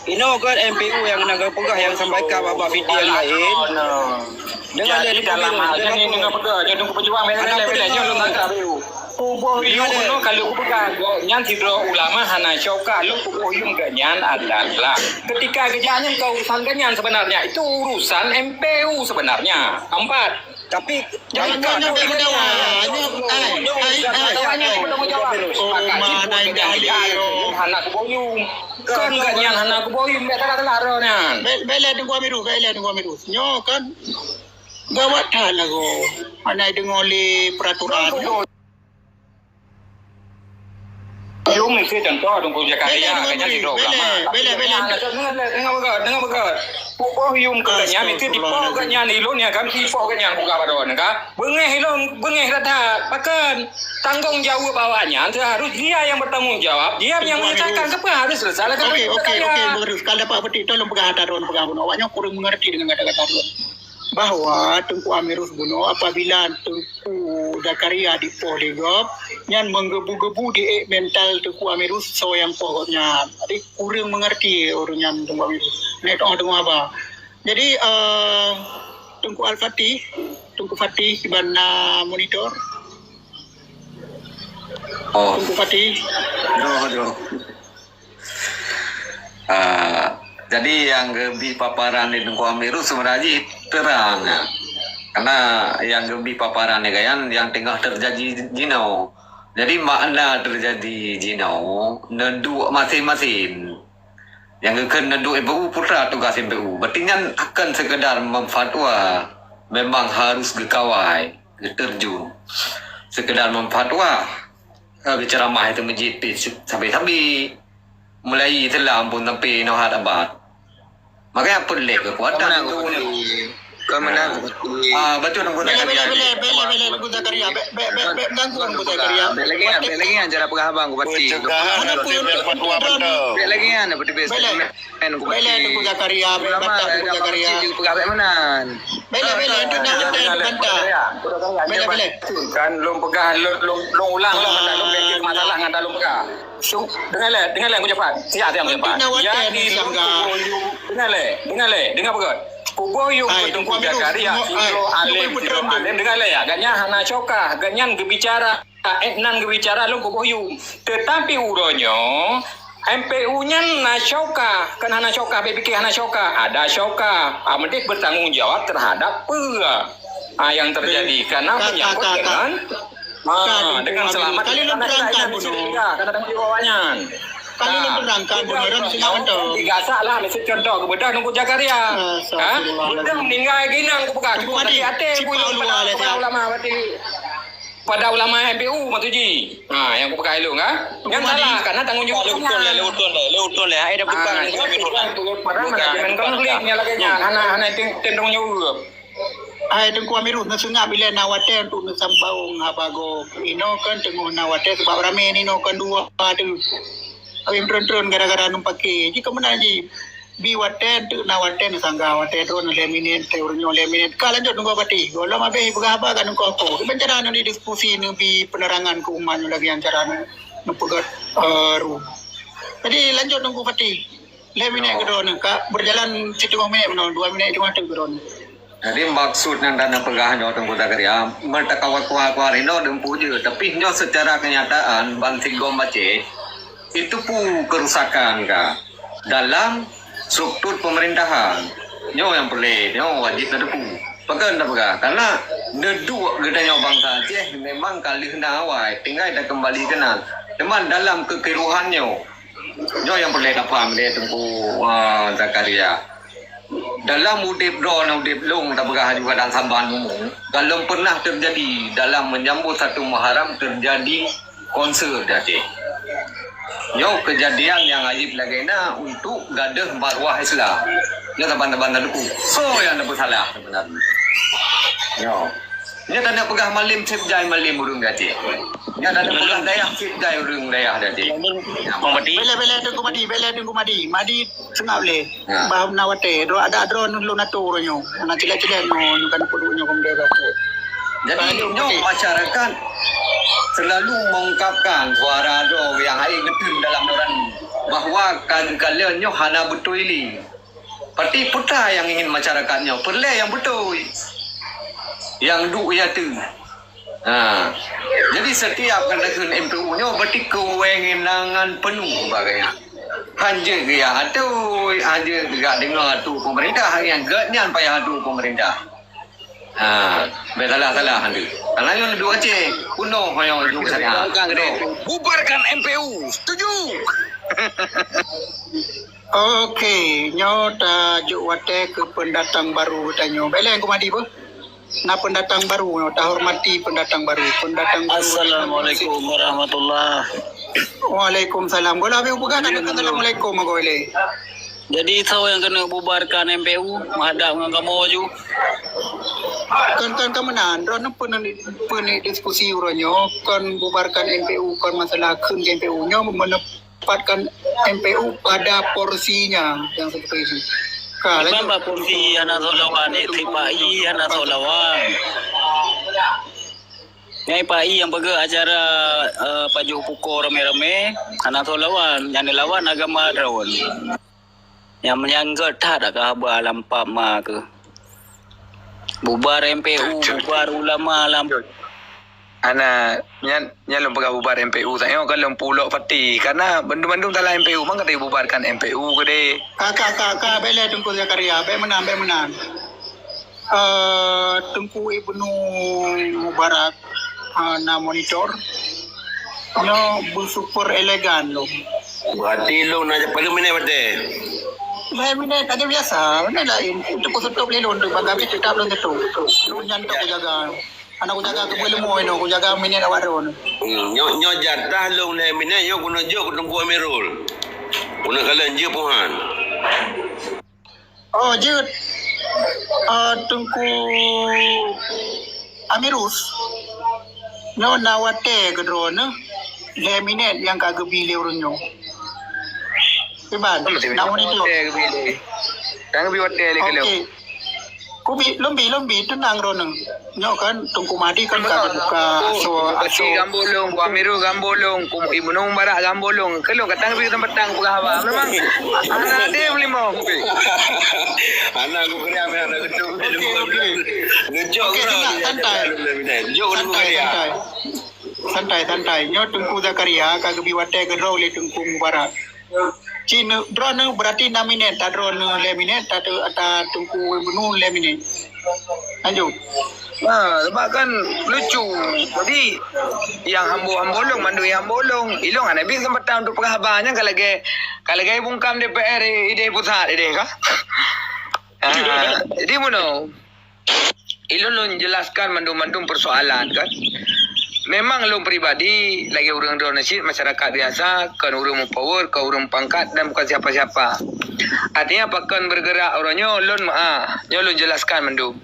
Ino kan MPU yang naga pegah yang sampaikan Bapak Fiti yang lain. Dengan Jadi dalam hal ini dengan pegang jadi pejuang level-levelnya lu nak tahu. Kubuh yum kalau pegang nyan tidro ulama hana syauka lu kubuh yum ganyan adalah ketika kejahannya kau urusan ganyan sebenarnya itu urusan MPU sebenarnya. Empat. Tapi jangan sampai berdawa. Mana yang hana kubuh yum. Kan ganyan hana kubuh yum tak ada nya. Bela Tengku Amirus. Nyo kan gawat dah lagu. Mana dengar oleh peraturan. Yung mesti contoh Tengku Zakaria kayaknya di ulama. Bela. Dengar betul. Pupoh yung kanya mesti dipoh kanya nilonya kan dipoh kanya buka padon kan. Bengeh rata pakan tanggung jawab bawahnya harus dia yang bertanggung jawab. Dia yang menyatakan apa harus selesai. Okey. Bagus. Kalau dapat petik tolong pegang hataron pegang awaknya kurang mengerti dengan kata-kata Ron. Bahwa Tengku Amirus Buno apabila Tengku Zakaria di Poligop yang menggebu-gebu di mental Tengku Amirus so yang pokoknya jadi kurang mengerti orangnya Tengku Amirus net on Tengku apa jadi Tengku Al-Fatih Tengku Fatih di mana monitor Tengku Fatih jadi yang lebih paparan di Tengku Amirus sebenarnya terang ya. Karena yang lebih paparan ni kan yang tengah terjadi jinau. Jadi makna terjadi jinau neduk masing-masing. Yang akan neduk MPU putra tugas MPU. Berarti kan akan sekedar memfatwa memang harus gekawai, terjun. Sekedar memfatwa bicara mah itu masjid sampai mulai telah pun sampai nahat abad. Makanya pelik kekuatan itu. Kemenang. Betul Tengku Zakaria. Bela Tengku Zakaria. Tengku Zakaria. Lagi yang cara pegang abang aku pasti. Lagi yang apa di Bela Tengku Zakaria. Tengku Zakaria. Pegang mana? Bela itu nak bantah. Bela. Kan long pegang long ulang long bikin masalah ngata long pegang. Dengar aku cepat. Siap aku cepat. Jadi dengar pegang. Kubuh yung Tengku Zakaria Ilo alim dengar ya agaknya hana coka agaknya berbicara nan berbicara lu kubuh yung tetapi uronyo MPU-nya na coka kan hana coka BPK hana coka ada coka mendik bertanggung jawab terhadap yang terjadi karena menyangkut dengan selamat kali lu berangkat karena tanggung jawabnya kali lu berangkat beneran sing contoh digasak lah mesti contoh kebedah Tengku Zakaria bedah meninggal ginang ku pegang cukup hati pada ulama pada ulama MPU matuji yang ku pegang lu yang salah karena tanggung jawab Leutun le ai dah bukan pada manajemen konfliknya lagi hana tanggung jawab Tengku Amirus na sunga bila nawate untuk nasampaung habago ino kan tengok nawate sebab rame ni no kan dua tu Awim tron gara-gara numpaki. Jika mana ji biwaten tu nawaten sangga waten tron laminate teornyo laminate. Kalau lanjut nunggu pati. Kalau mabe berapa kan nunggu apa. Bicara ni diskusi ni bi penerangan ke umatnya lagi yang cara nupegat ru. Jadi lanjut nunggu pati. Laminate kedon ka berjalan 1 minit 2 minit cuma tu kedon. Jadi maksud yang dana pegahan nyo tengku Zakaria, mereka kuat-kuat ini dempu je. Tapi nyo secara kenyataan, banting gomace, itu pun kerusakan kah dalam struktur pemerintahan. Nyo yang boleh, nyo wajib ada pu. Pekan dah pegah. Karena deduk gedanya bangsa Aceh memang kali hendak awal, tinggal dah kembali kenal. Teman dalam kekeruhannya, nyo yang boleh dapat dia tengku Zakaria. Dalam udip drone, udip long, tak pegah juga dalam sambahan umum. Kalau pernah terjadi dalam menyambut satu Muharram terjadi konser di Aceh. Yo kejadian yang aib lagi na untuk gadah marwah Islam. Yo taban-taban dulu. So yang ada salah sebenarnya. Yo. Ini tak ada pegah malim sipjai malim urung dati. Ini tak ada pegah dayah sipjai urung dayah dati. Bela tunggu madi sengau le. Baham nawate, ada drone lu natur nyo. Na cila-cila nyo kan pudu nyo kum dera. Jadi nyo masyarakat selalu mengungkapkan suara do yang hai ngetun dalam orang bahwa kalian nyo hana betul ini. Parti putra yang ingin masyarakatnya perle yang betul. Yang du ya tu. Jadi setiap kendakan MPU nya berarti kewenangan penuh bagainya. Hanya dia atau hanya juga dengar tu pemerintah yang gatnya payah tu pemerintah. Salah hantu. Karena yang dua Aceh kuno yang dua sana. Bubarkan MPU. Setuju. Okey, nyo tajuk wate ke pendatang baru tanyo. Bela yang kumadi apa? Na pendatang baru, nyo ta hormati pendatang baru. Assalamualaikum warahmatullahi. Waalaikumsalam. Gola be upaga kan assalamualaikum magole. Jadi tahu yang kena bubarkan MPU menghadap dengan kamu ju. Kan kemenan ron pun diskusi uronyo kan bubarkan MPU kan masalah kun MPU nya menempatkan MPU pada porsinya yang seperti itu. Kenapa porsi anak solawan TPI anak solawan. Nyai PAI yang pergi acara pajuh pukul rame-rame anak solawan yang lawan agama drawn. Yang menyanggut tak ke habar lampak ma ke. Bubar MPU, bubar ulama lampak. Ana nyalon pegah bubar MPU saya kalau pulau peti karena bandung-bandung dalam MPU mang kata bubarkan MPU gede. Kakak bela Tengku Zakaria be menan. Tengku Ibnu Mubarak na monitor no super elegan lo. Berarti lu nak perlu minit berarti. Minit ada biasa, mana lain. Untuk kusutup le untuk bagabi tetap lo tu. Lu nyantok aku jaga. Anak aku jaga aku boleh mau aku jaga minit awak ron. Nyo jatah lu le minit yo kuno jo tunggu Amirul. Kuno kalian je puhan. Oh je. Tengku Amirus. No nawate gedron le minit yang kagak bile urunyo. Iban, namun itu. Jangan biwat dia lagi. Okey. Kubi lombi tenang ron. Nyo kan tungku madi kan kagak buka aso gambolong, ku Amiru gambolong, ku Ibnu Mubarak gambolong. Kalau katang pergi tempat tang pegah apa? Memang anak dia beli mau. Anak aku kena ambil anak itu. Ngejok santai. Nyo Tengku Zakaria kagak biwate gedro le Tengku Mubarak. Cina drone berarti 6 minit, tak drone 5 minit, tak Tengku Ibnu 5 minit. Lanjut. Sebab kan lucu. Jadi yang hambolong mandu yang bolong, ilong ana bis kesempatan untuk penghabarnya kalau gay bungkam DPR ide pusat ide kah? Jadi mono. Ilong jelaskan mandum persoalan kan. Memang lo pribadi lagi orang donasi masyarakat biasa kan orang power, kan orang pangkat dan bukan siapa-siapa. Artinya pakan bergerak orangnya lon jelaskan mendung.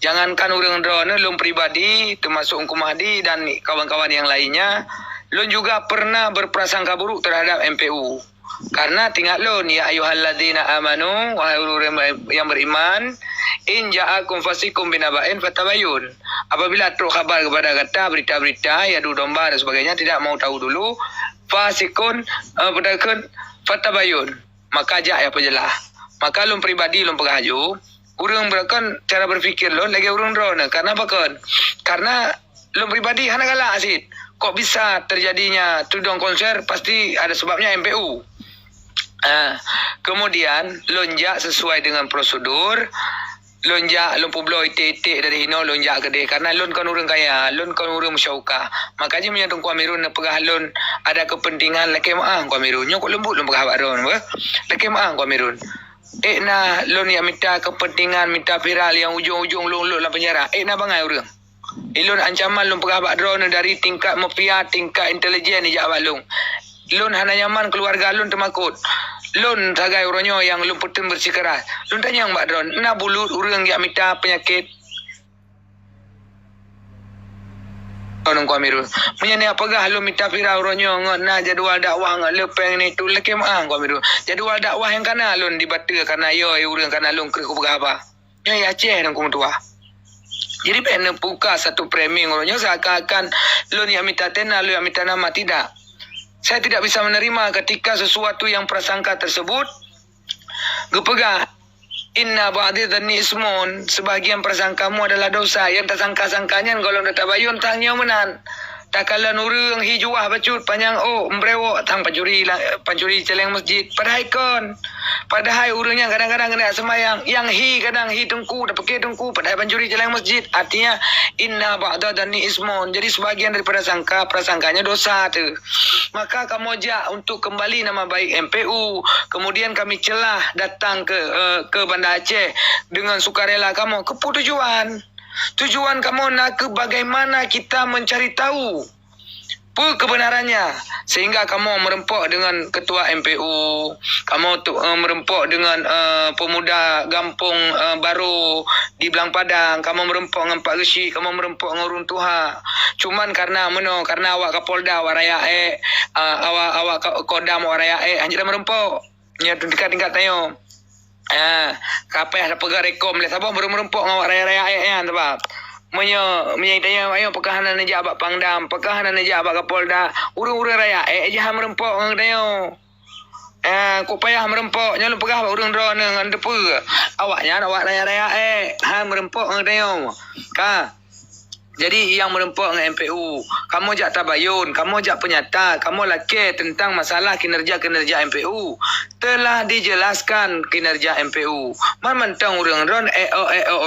Jangankan orang drone, lon pribadi termasuk Ungku Mahdi dan kawan-kawan yang lainnya, lon juga pernah berprasangka buruk terhadap MPU. Karena tinggal lon ya ayyuhalladzina amanu wahai orang yang beriman, in ja'akum fasikum binaba'in fatabayyun. Apabila truk khabar kepada kata berita-berita ya domba dan sebagainya tidak mau tahu dulu, fasikun fatabayyun, maka jak ya pejelah. Maka lum pribadi lum pegahaju Urang berakan cara berfikir lo lagi urang drone. Karena apa kan? Karena lo pribadi hana galak asid. Kok bisa terjadinya tudong konser pasti ada sebabnya MPU. Kemudian lonjak sesuai dengan prosedur. Lonjak lumpuh blow itik-itik dari hino lonjak gede karena lon kan urang kaya, lon kan urang musyaukah. Makanya menyandung Amirun pegah lon ada kepentingan laki maang Amirun. Nyok lembut lon pegah baron ba. Laki maang Amirun. Na lon yang minta kepentingan, minta viral yang ujung-ujung lon dalam penjara. Na bangai urang. Lon ancaman lon pegah baron dari tingkat mafia, tingkat intelijen ni jak balung. Lon hana nyaman keluarga lon termakut. Lon sagai uronyo yang lon putun bersikeras. Lon tanya yang Mbak Dron, na bulut urang yang minta penyakit. Orang Amirul. Menyani apakah lon minta viral uronyo na jadual dakwah ngat lepeng ni tu leke maang Amirul. Jadual dakwah yang kana lon dibata karena yo urang kana lon kerek pegah apa. Ya Aceh nang tua. Jadi pengen buka satu framing uronyo seakan-akan lon yang minta tena, lon yang minta nama tidak. Saya tidak bisa menerima ketika sesuatu yang prasangka tersebut gepegah inna ba'di dhanni ismun, sebagian prasangkamu adalah dosa, yang tersangka-sangkanya golong data bayun tangnya menan. Takalan urang hijuah bacut panjang mbrewok tang pancuri celeng masjid padahal urangnya kadang-kadang kena semayang yang kadang tengku dah pakai tengku padahal pancuri celeng masjid. Artinya inna ba'da dhanni ismun, jadi sebagian daripada prasangkanya dosa tu. Maka kamu ajak untuk kembali nama baik MPU, kemudian kami celah datang ke Banda Aceh dengan sukarela kamu ke tujuan kamu nak ke bagaimana kita mencari tahu kebenarannya, sehingga kamu merempok dengan ketua MPU, kamu merempok dengan pemuda Gampung Baru di Belang Padang, kamu merempok dengan Pak Gesi, kamu merempok dengan Urun Tuha. Cuman karena awak Kapolda, awak Raya awak Kodam, awak Raya hanya dah merempok. Ya tingkat tayo. Kapeh ada pegang rekom le sabah baru merempok dengan awak Raya yang sebab menyitanya ayo pekahanan aja abak Pangdam, pekahanan aja abak Kapolda, urang-urang Raya jangan merempok dengan tayo. Kok payah merempok nyalun pegah urang drone dengan depa. Awaknya awak Raya merempok dengan tayo. Jadi yang merempok dengan MPU, kamu jak tabayun, kamu jak penyata, kamu laki tentang masalah kinerja MPU. Telah dijelaskan kinerja MPU. Mentang urang ron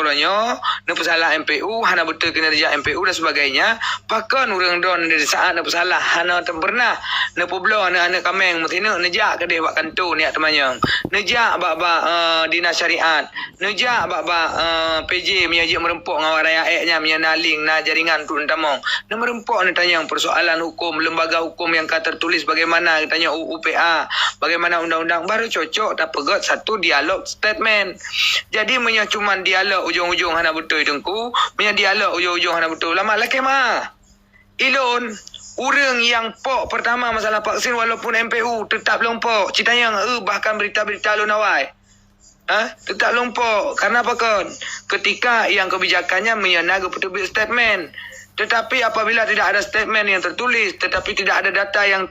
orangnya, ne pesalah MPU, hana betul kinerja MPU dan sebagainya. Pakan urang ron dari saat ne pesalah, hana pernah ne poblo ne anak kameng mutina nejak ke deh bak kantor ni temanyang. Nejak bak dinas syariat. Nejak bak PJ menyajik merempok dengan raya menyenaling jaringan tu entamong. Nak merempok nak tanya persoalan hukum, lembaga hukum yang tertulis bagaimana, tanya UPA, bagaimana undang-undang baru cocok tak pegot satu dialog statement. Jadi cuma dialog ujung-ujung hana betul dengku, dialog ujung-ujung hana betul. Lama laki mah. Ilon urang yang pok pertama masalah vaksin walaupun MPU tetap lompok. Citanya bahkan berita-berita lu nawai. Tetap lompok. Karena apa kan? Ketika yang kebijakannya menyenaga penerbit statement. Tetapi apabila tidak ada statement yang tertulis, tetapi tidak ada data yang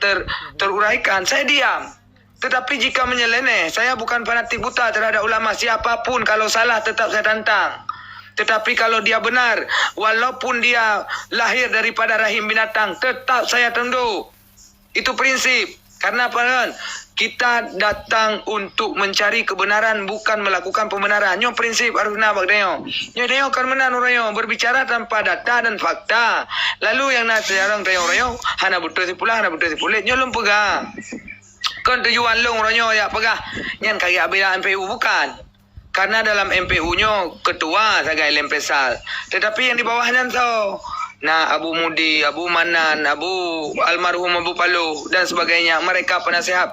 teruraikan, saya diam. Tetapi jika menyeleneh, saya bukan fanatik buta terhadap ulama. Siapapun kalau salah tetap saya tantang. Tetapi kalau dia benar, walaupun dia lahir daripada rahim binatang, tetap saya tunduk. Itu prinsip. Karena apa kan? Kita datang untuk mencari kebenaran, bukan melakukan pembenaran. Nyo prinsip aruna bagdayo. Nyo dayo kan menan urayo berbicara tanpa data dan fakta. Lalu yang nak sejarang dayo urayo hana betul si pula, hana betul si pulit. Nyo lum pegang. Kan tujuan long urayo ya pegah. Nyan kaki abila MPU bukan. Karena dalam MPU-nyo ketua sagai lempesal. Tetapi yang di bawahnya so nah Abu Mudi, Abu Manan, almarhum Abu Palu dan sebagainya, mereka penasihat.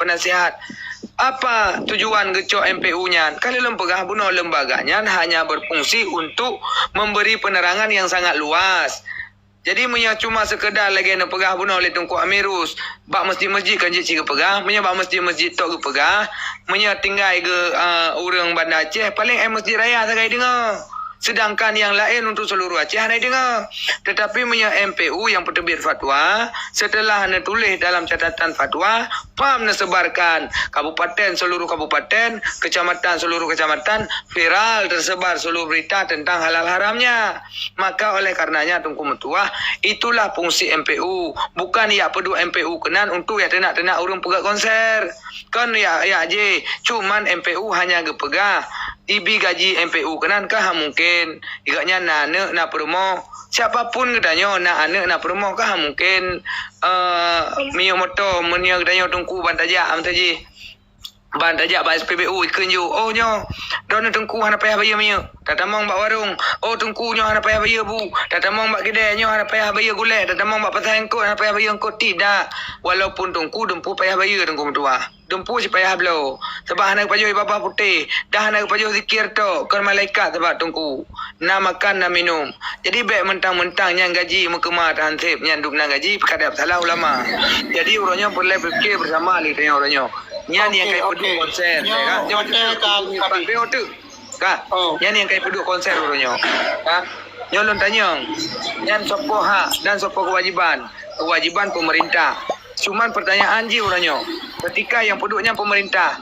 Apa tujuan gecok MPU-nya? Kali lempegah bunuh lembaganya hanya berfungsi untuk memberi penerangan yang sangat luas. Jadi cuma sekedar lagi nak pegah bunuh oleh Tunku Amirus, bak masjid-masjid kan je ke pegah, bak masjid-masjid tok ke pegah, tinggal ke urang Banda Aceh paling masjid raya sagai dengar. Sedangkan yang lain untuk seluruh Aceh hanai dengar. Tetapi punya MPU yang penerbit fatwa, setelah hana tulis dalam catatan fatwa, pam sebarkan kabupaten, seluruh kabupaten, kecamatan, seluruh kecamatan, viral tersebar seluruh berita tentang halal haramnya. Maka oleh karenanya Tunku Mentua, itulah fungsi MPU. Bukan ya pedu MPU kenan untuk ya tenak-tenak urung pegat konser. Kan ya je, cuman MPU hanya gepegah. Ibi gaji MPU kenan kah mungkin. Igaknya na promo. Siapapun katanya na promo kah mungkin. Mio moto menio katanya Tunku bantaja am taji. Bantaja ba SPBU ikun ju. Oh nyo. Don Tunku hana payah bayar mio. Tatamong bak warung. Oh Tunku nyo hana payah bayar bu. Tatamong bak kedai nyo hana payah bayar gulai. Tatamong bak pasal engkau hana payah bayar engkau. Tidak. Walaupun Tunku dempu payah bayar Tunku Mentua. Dempu si payah belau. Sebab hana pajuh bapa putih. Dah hana pajuh zikir tu. Kan malaikat sebab Tunku. Na makan na minum. Jadi baik mentang-mentang yang gaji mukemah tahansip. Yang duk na gaji. Perkadap salah ulama. Jadi orangnya boleh berfikir bersama li tanya orangnya. Yang yang kai peduk konser. Nyo Dia tu. Kak. Yang yang kai peduk konser orangnya. Kak. Nyolong tanya. Yang sopo hak dan sopo kewajiban. Kewajiban pemerintah. Cuman pertanyaan je orangnya. Ketika yang peduknya pemerintah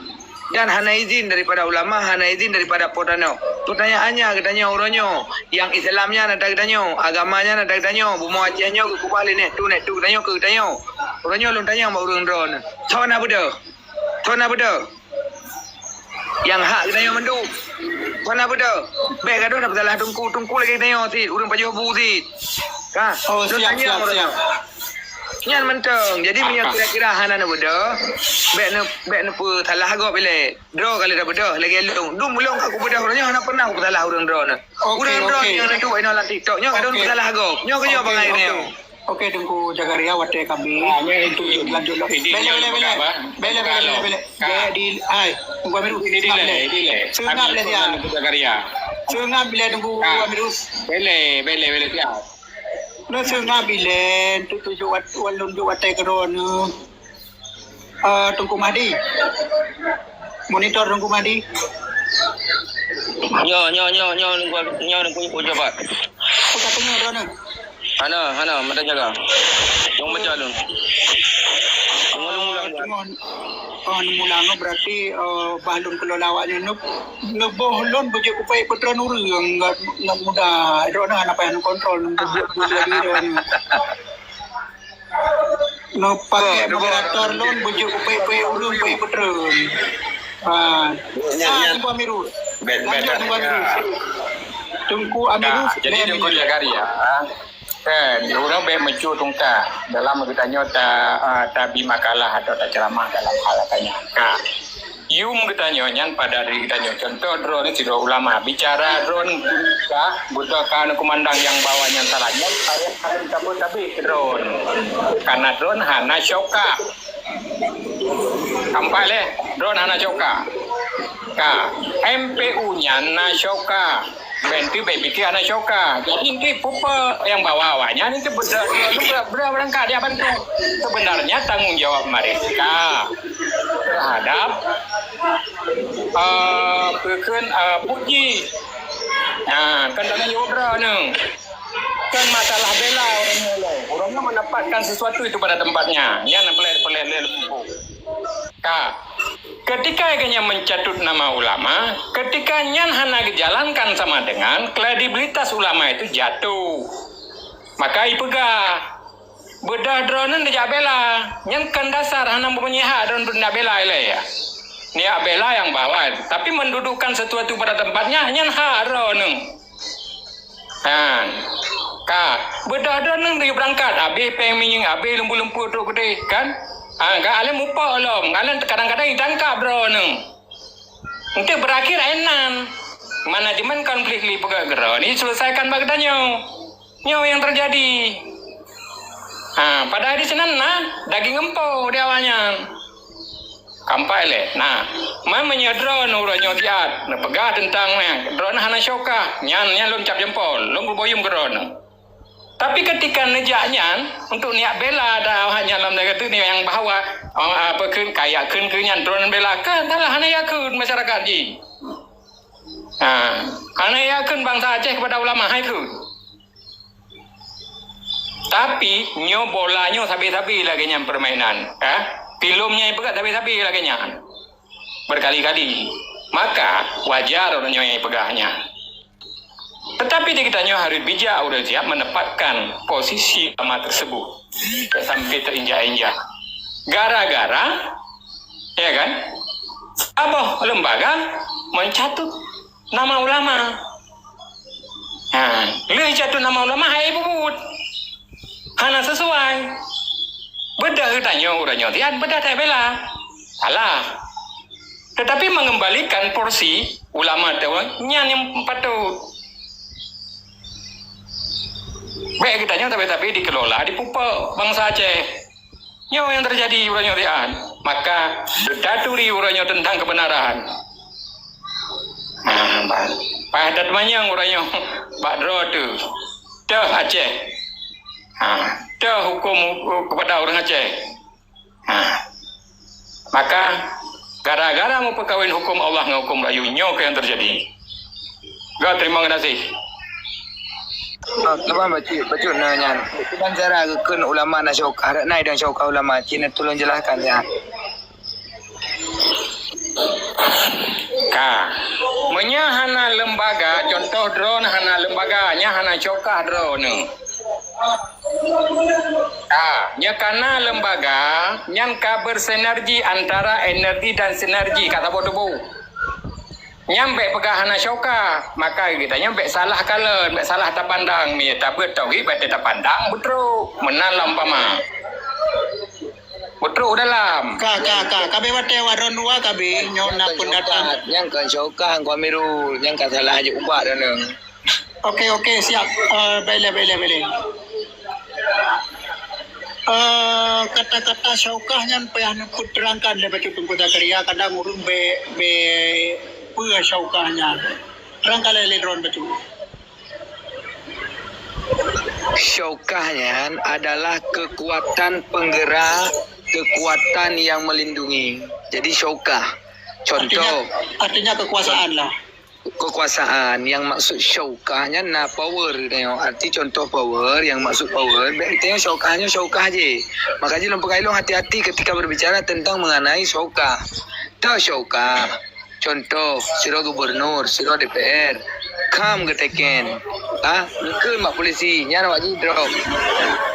dan hana izin daripada ulama, hana izin daripada Potano. Pertanyaannya katanya orangnya, yang Islamnya nak katanya, agamanya nak katanya, bumau Acehnya ke kubali net tu katanya ke katanya. Orangnya lu tanya mak urang drone. Thona beda. Yang hak katanya mendu. Thona beda. Baik gaduh nak salah tungku lagi katanya si urang paju bu si. Ka. Oh, siap. Nyan menteng. Jadi punya kira-kira hana na beda. Baik na pu salah agak pilih. Draw kali dah beda lagi elong. Dum belum aku beda orangnya hana pernah aku salah urang draw na. Urang draw yang nak buat ina TikTok. Nya kadang salah agak. Nya kerja bangai ni. Okey, Tunku Jagaria wate kami. Lanjut lo. Bele. Jadi, ai, Tunku Amirus. Dile. Sengap le dia. Jagaria. Sengap bila Tunku Amirus. Bele siap. No sengap bila tuju walun ju wate keron. Tunku Mahdi. Monitor Tunku Mahdi. Nyo nunggu jabat. Apa katanya drone? Hana mata jaga. Yang macam lu. Mulang berarti balun kelolawaknya bohlon baju kupai putra nuri yang nggak mudah. Drone apa yang kontrol lagi drone. No pakai moderator lon baju kupai urung kupai putra. Tunggu Amirus. Tunggu Amirus. Jadi Tunku Jagaria. Orang baik mencu tungka dalam bertanya tabi makalah atau tak ceramah dalam hal katanya. You bertanya nyan pada diri katanya. Contoh drone si ulama bicara drone tungka butuhkan komandang yang bawahnya salahnya. Saya harus cabut tapi drone karena drone hana syoka. Kampai le drone hana syoka. MPU-nya na syoka. Bentu pikir anak syoka. Jadi ini pupa yang bawa-bawanya ini berangkat dia bantu. Sebenarnya tanggung jawab mereka terhadap puji. Nah, kan tanggung jawab berani. Kan masalah bela orangnya mendapatkan sesuatu itu pada tempatnya. Yang pelet lumpuh. Ketika ianya mencatut nama ulama, ketika nyan hana dijalankan sama dengan kredibilitas ulama itu jatuh. Maka ipegah bedah drone tidak bela, nyan kan dasar hana mempunyai hak drone tidak bela ile ya. Niat bela yang bawa, tapi mendudukkan sesuatu pada tempatnya nyan hak drone. Bedah drone dia berangkat, habis pengminying, habis lembu-lembu tu gede kan? Enggak alim upah lom, kalian kadang-kadang ditangkap drone. Untuk berakhir enan. Manajemen konflik li pegak drone ini selesaikan bagdanya. Nyo yang terjadi. Pada hari Senin daging empau di awalnya. Kampai le. Mamanya drone urangnya diat. Pegah tentang drone hana syoka. Nyan loncap jempol, long boyum drone. Tapi ketika nejaknya untuk niat bela dah hanya dalam negara tu ni yang bahawa kayak kun nyan drone bela kan dalah hana yakun masyarakat ji. Karena yakin bangsa Aceh kepada ulama itu. Tapi nyo bolanya sabi-sabi lagi nyam permainan, filmnya pegat sabi-sabi lagi nyam berkali-kali. Maka wajar orang nyo yang pegahnya. Tetapi kita nyo harus bijak, udah siap menempatkan posisi ulama tersebut sampai terinjak-injak. Gara-gara, ya kan? Apa lembaga mencatut nama ulama. Lu catut nama ulama hai bubut. Hana sesuai. Beda tanya orangnya tian beda tak bela. Salah. Tetapi mengembalikan porsi ulama tu nyan yang patut. Baik kita nyo tapi dikelola dipupuk bangsa Aceh. Nyo yang terjadi orangnya tian. Maka berdaturi orangnya tentang kebenaran. Pada temannya orangnya Badro tu. Dah Aceh. Dah hukum kepada orang Aceh. Maka gara-gara mau perkawin hukum Allah dengan hukum Melayu nyok yang terjadi. Gak terima kasih. Lepas baca nanya. Dan cara kekun ulama nak syauka, naik dan syauka ulama. Cina tolong jelaskan ya. Menyahana lembaga, contoh drone hana lembaganya hana syauka drone. Karena lembaga nyangka bersinergi antara energi dan sinergi kata bodoh. Nyampe pegahana syauka, maka kita nyampe salah kala, salah tak pandang ni, tak bertauhid baca tak pandang betul, menalam pama. Betul dalam. Kabe wate waron dua kabe nyona pendatang. Yang kan syauka angkau miru, yang kan salah aja ubah dan Okey, siap. Bele. Kata-kata syaukahnya payah nak terangkan lebih cukup pada karya kadang urun be pua syaukahnya. Terangkan leledron betul. Syaukahnya adalah kekuatan penggerak, kekuatan yang melindungi. Jadi syaukah. Contoh. Artinya kekuasaan lah. Kekuasaan yang maksud syaukahnya na power tengok arti contoh power yang maksud power tengok syaukahnya syaukah je makanya lompat kailung hati-hati ketika berbicara tentang mengenai syaukah tak syaukah contoh siro gubernur siro DPR kam geteken ke mak polisi nyara wajib drop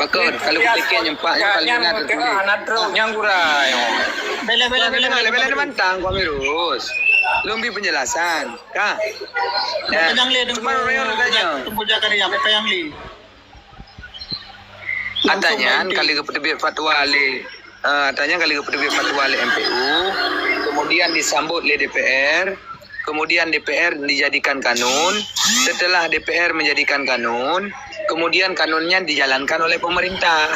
bakon kalau geteken nyempaknya kalinya tertulis yang gurai bela mantang kau mirus lebih penjelasan kah Ya. Cuma orang tanya tunggu karya apa yang li katanya kali keperbit fatwa oleh MPU kemudian disambut oleh DPR kemudian DPR dijadikan kanun setelah DPR menjadikan kanun kemudian kanunnya dijalankan oleh pemerintah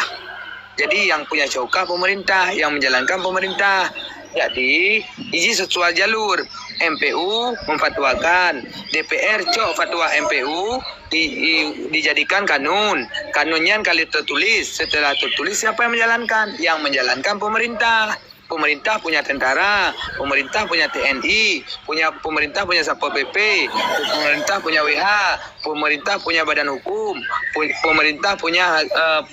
jadi yang punya syauka pemerintah yang menjalankan pemerintah jadi isi sesuai jalur MPU memfatwakan DPR cok fatwa MPU dijadikan kanun kanunnya kali tertulis setelah tertulis siapa yang menjalankan pemerintah punya tentara pemerintah punya TNI pemerintah punya Satpol PP pemerintah punya WH pemerintah punya badan hukum pemerintah punya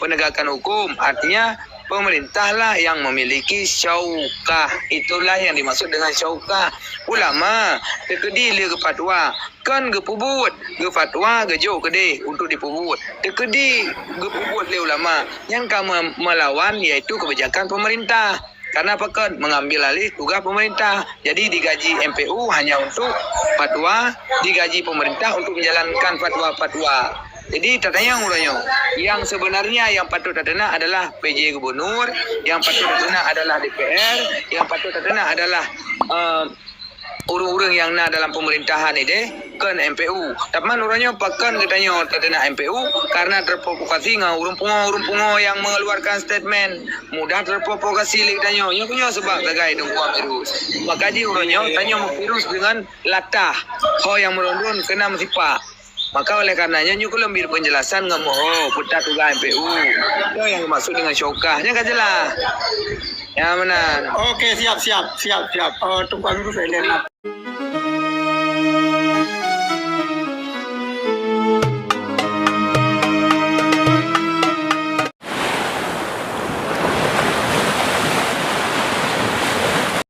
penegakan hukum artinya pemerintahlah yang memiliki syaukah. Itulah yang dimaksud dengan syaukah. Ulama tekedi le ke fatwa kan ge pubut ge fatwa ge jo kede untuk dipubut. Tekedi ge pubut le ulama yang kamu melawan yaitu kebijakan pemerintah. Karena apa kan mengambil alih tugas pemerintah. Jadi digaji MPU hanya untuk fatwa, digaji pemerintah untuk menjalankan fatwa-fatwa. Jadi tatanya nguranya yang sebenarnya yang patut terkena adalah PJ Gubernur, yang patut terkena adalah DPR, yang patut terkena adalah urung-urung yang na dalam pemerintahan ini kan MPU. Tapi orangnya pakan katanya terkena MPU karena terprovokasi dengan urung-pungo yang mengeluarkan statement mudah terprovokasi katanya. Nya punya sebab gagai dengkuang virus. Makanya orangnya tanya virus dengan latah. Ho yang merondon kena mesipak. Maka oleh karenanya nyuku lebih penjelasan ngamoh putar tugas MPU. Itu yang dimaksud dengan syaukahnya kan jelas. Ya benar. Okey siap. Tunggu dulu saya lihat.